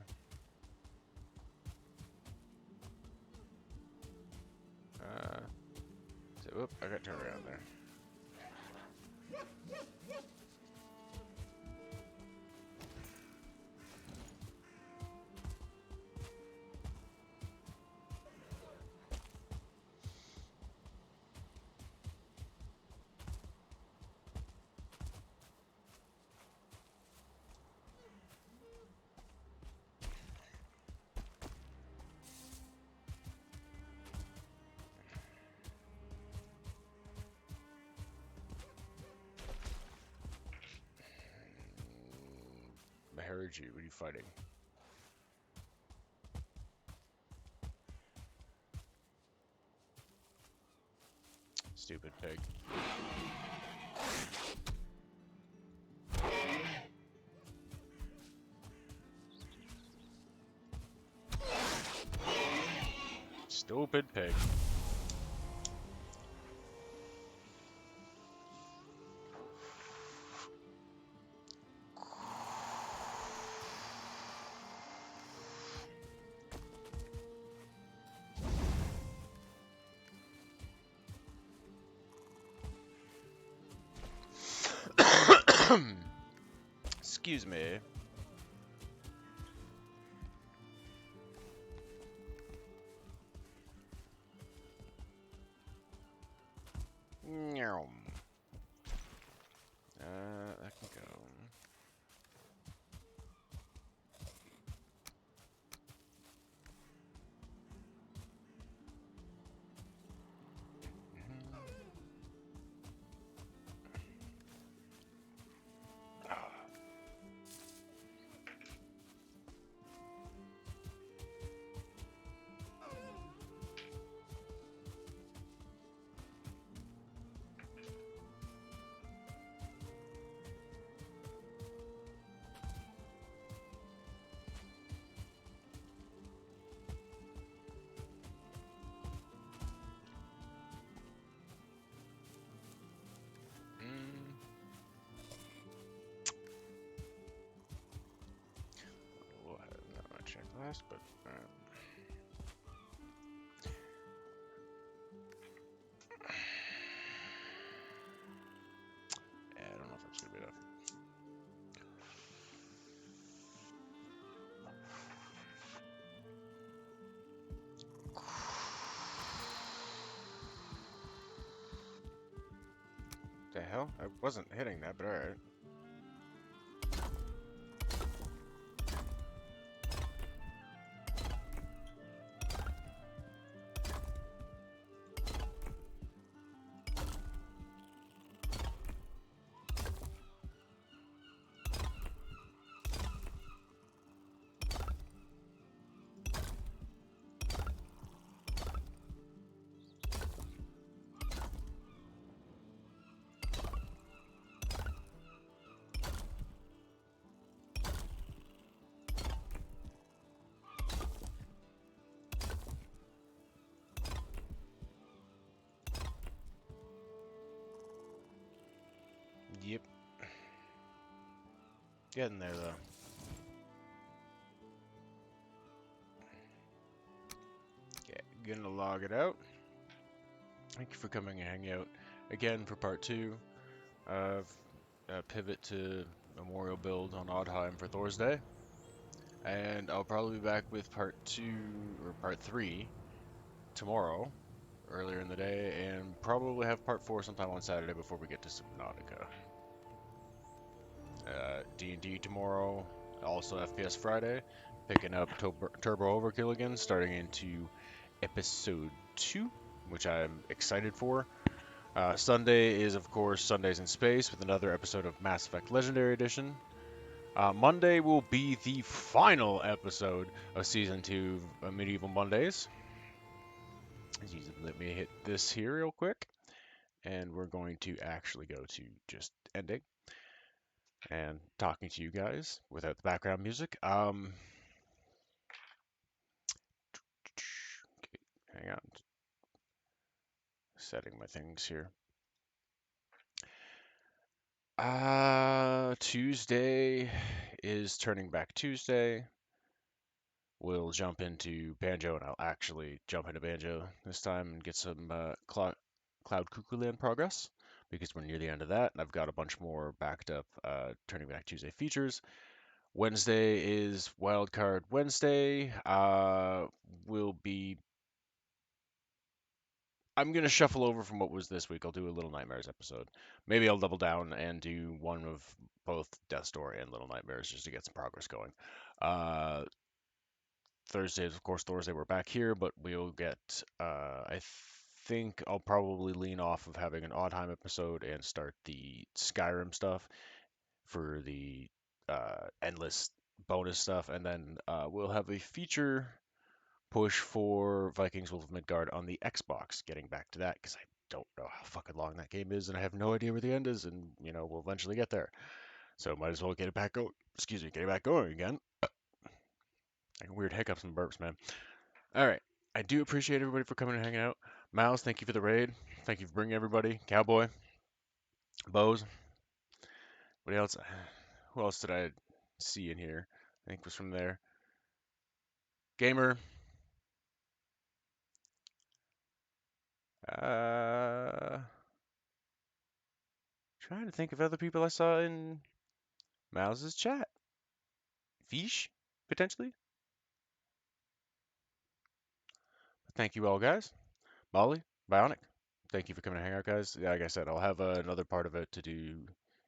So, whoop, I got turned around there. Maharaji, what are you fighting? Stupid pig. Stupid pig. Excuse me. That can go. We'll have that on my checklist, but yeah, I don't know if it's gonna be enough. The hell? I wasn't hitting that, but alright. Yep. Getting there, though. Okay, gonna log it out. Thank you for coming and hanging out again for part 2 of Pivot to Memorial Build on Oddheim for Thor's Day. And I'll probably be back with part 2 or part 3 tomorrow, earlier in the day, and probably have part 4 sometime on Saturday before we get to Subnautica. D&D tomorrow, also FPS Friday, picking up Turbo Overkill again, starting into episode 2, which I'm excited for. Sunday is, of course, Sundays in Space with another episode of Mass Effect Legendary Edition. Monday will be the final episode of Season 2 of Medieval Mondays. Let me hit this here real quick, and we're going to actually go to just ending and talking to you guys without the background music. Okay, hang on. Setting my things here. Tuesday is Turning Back Tuesday. We'll jump into Banjo, and I'll actually jump into Banjo this time and get some Cloud Cuckoo Land progress because we're near the end of that, and I've got a bunch more backed up Turning Back Tuesday features. Wednesday is Wildcard Wednesday. Will be. I'm gonna shuffle over from what was this week. I'll do a Little Nightmares episode. Maybe I'll double down and do one of both Death Story and Little Nightmares just to get some progress going. Uh, Thursdays, of course, Thursday we're back here, but we'll get. I think I'll probably lean off of having an Oddheim episode and start the Skyrim stuff for the endless bonus stuff, and then we'll have a feature push for Vikings Wolf of Midgard on the Xbox. Getting back to that because I don't know how fucking long that game is, and I have no idea where the end is, and we'll eventually get there. So might as well get it back going. Excuse me, get it back going again. Like weird hiccups and burps, man. All right. I do appreciate everybody for coming and hanging out. Miles, thank you for the raid. Thank you for bringing everybody. Cowboy, Bose. What else? Who else did I see in here? I think was from there. Gamer. Trying to think of other people I saw in Miles's chat. Fish, potentially. Thank you all, guys. Molly, Bionic, thank you for coming to hang out, guys. Like I said, I'll have another part of it to do,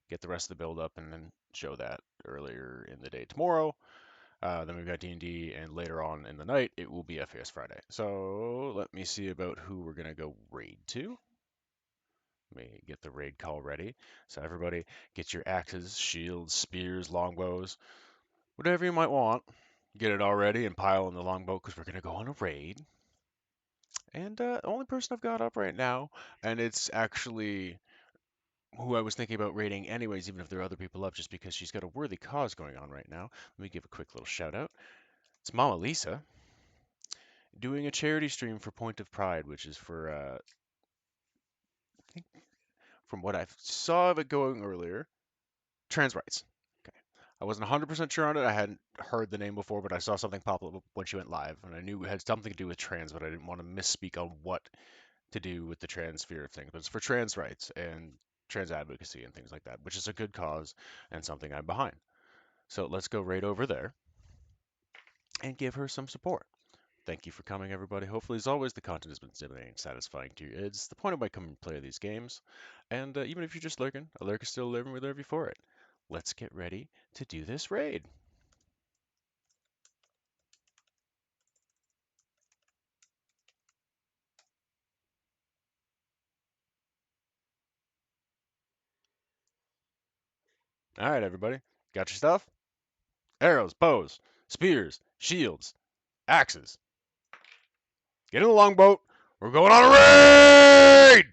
get the rest of the build up, and then show that earlier in the day tomorrow. Then we've got D&D, and later on in the night, it will be FAS Friday. So let me see about who we're going to go raid to. Let me get the raid call ready. So everybody, get your axes, shields, spears, longbows, whatever you might want. Get it all ready and pile in the longbow because we're going to go on a raid. And the only person I've got up right now, and it's actually who I was thinking about raiding anyways, even if there are other people up, just because she's got a worthy cause going on right now. Let me give a quick little shout out. It's Mama Lisa doing a charity stream for Point of Pride, which is for, I think, from what I saw of it going earlier, trans rights. Okay. I wasn't 100% sure on it. I hadn't heard the name before, but I saw something pop up when she went live, and I knew it had something to do with trans, but I didn't want to misspeak on what to do with the trans sphere of things. But it's for trans rights and trans advocacy and things like that, which is a good cause and something I'm behind. So let's go right over there and give her some support. Thank you for coming, everybody. Hopefully, as always, the content has been stimulating and satisfying to you. It's the point of why I come and play these games. And even if you're just lurking, a lurk is still a lurk, and we love you for it. Let's get ready to do this raid. All right, everybody. Got your stuff? Arrows, bows, spears, shields, axes. Get in the longboat. We're going on a raid!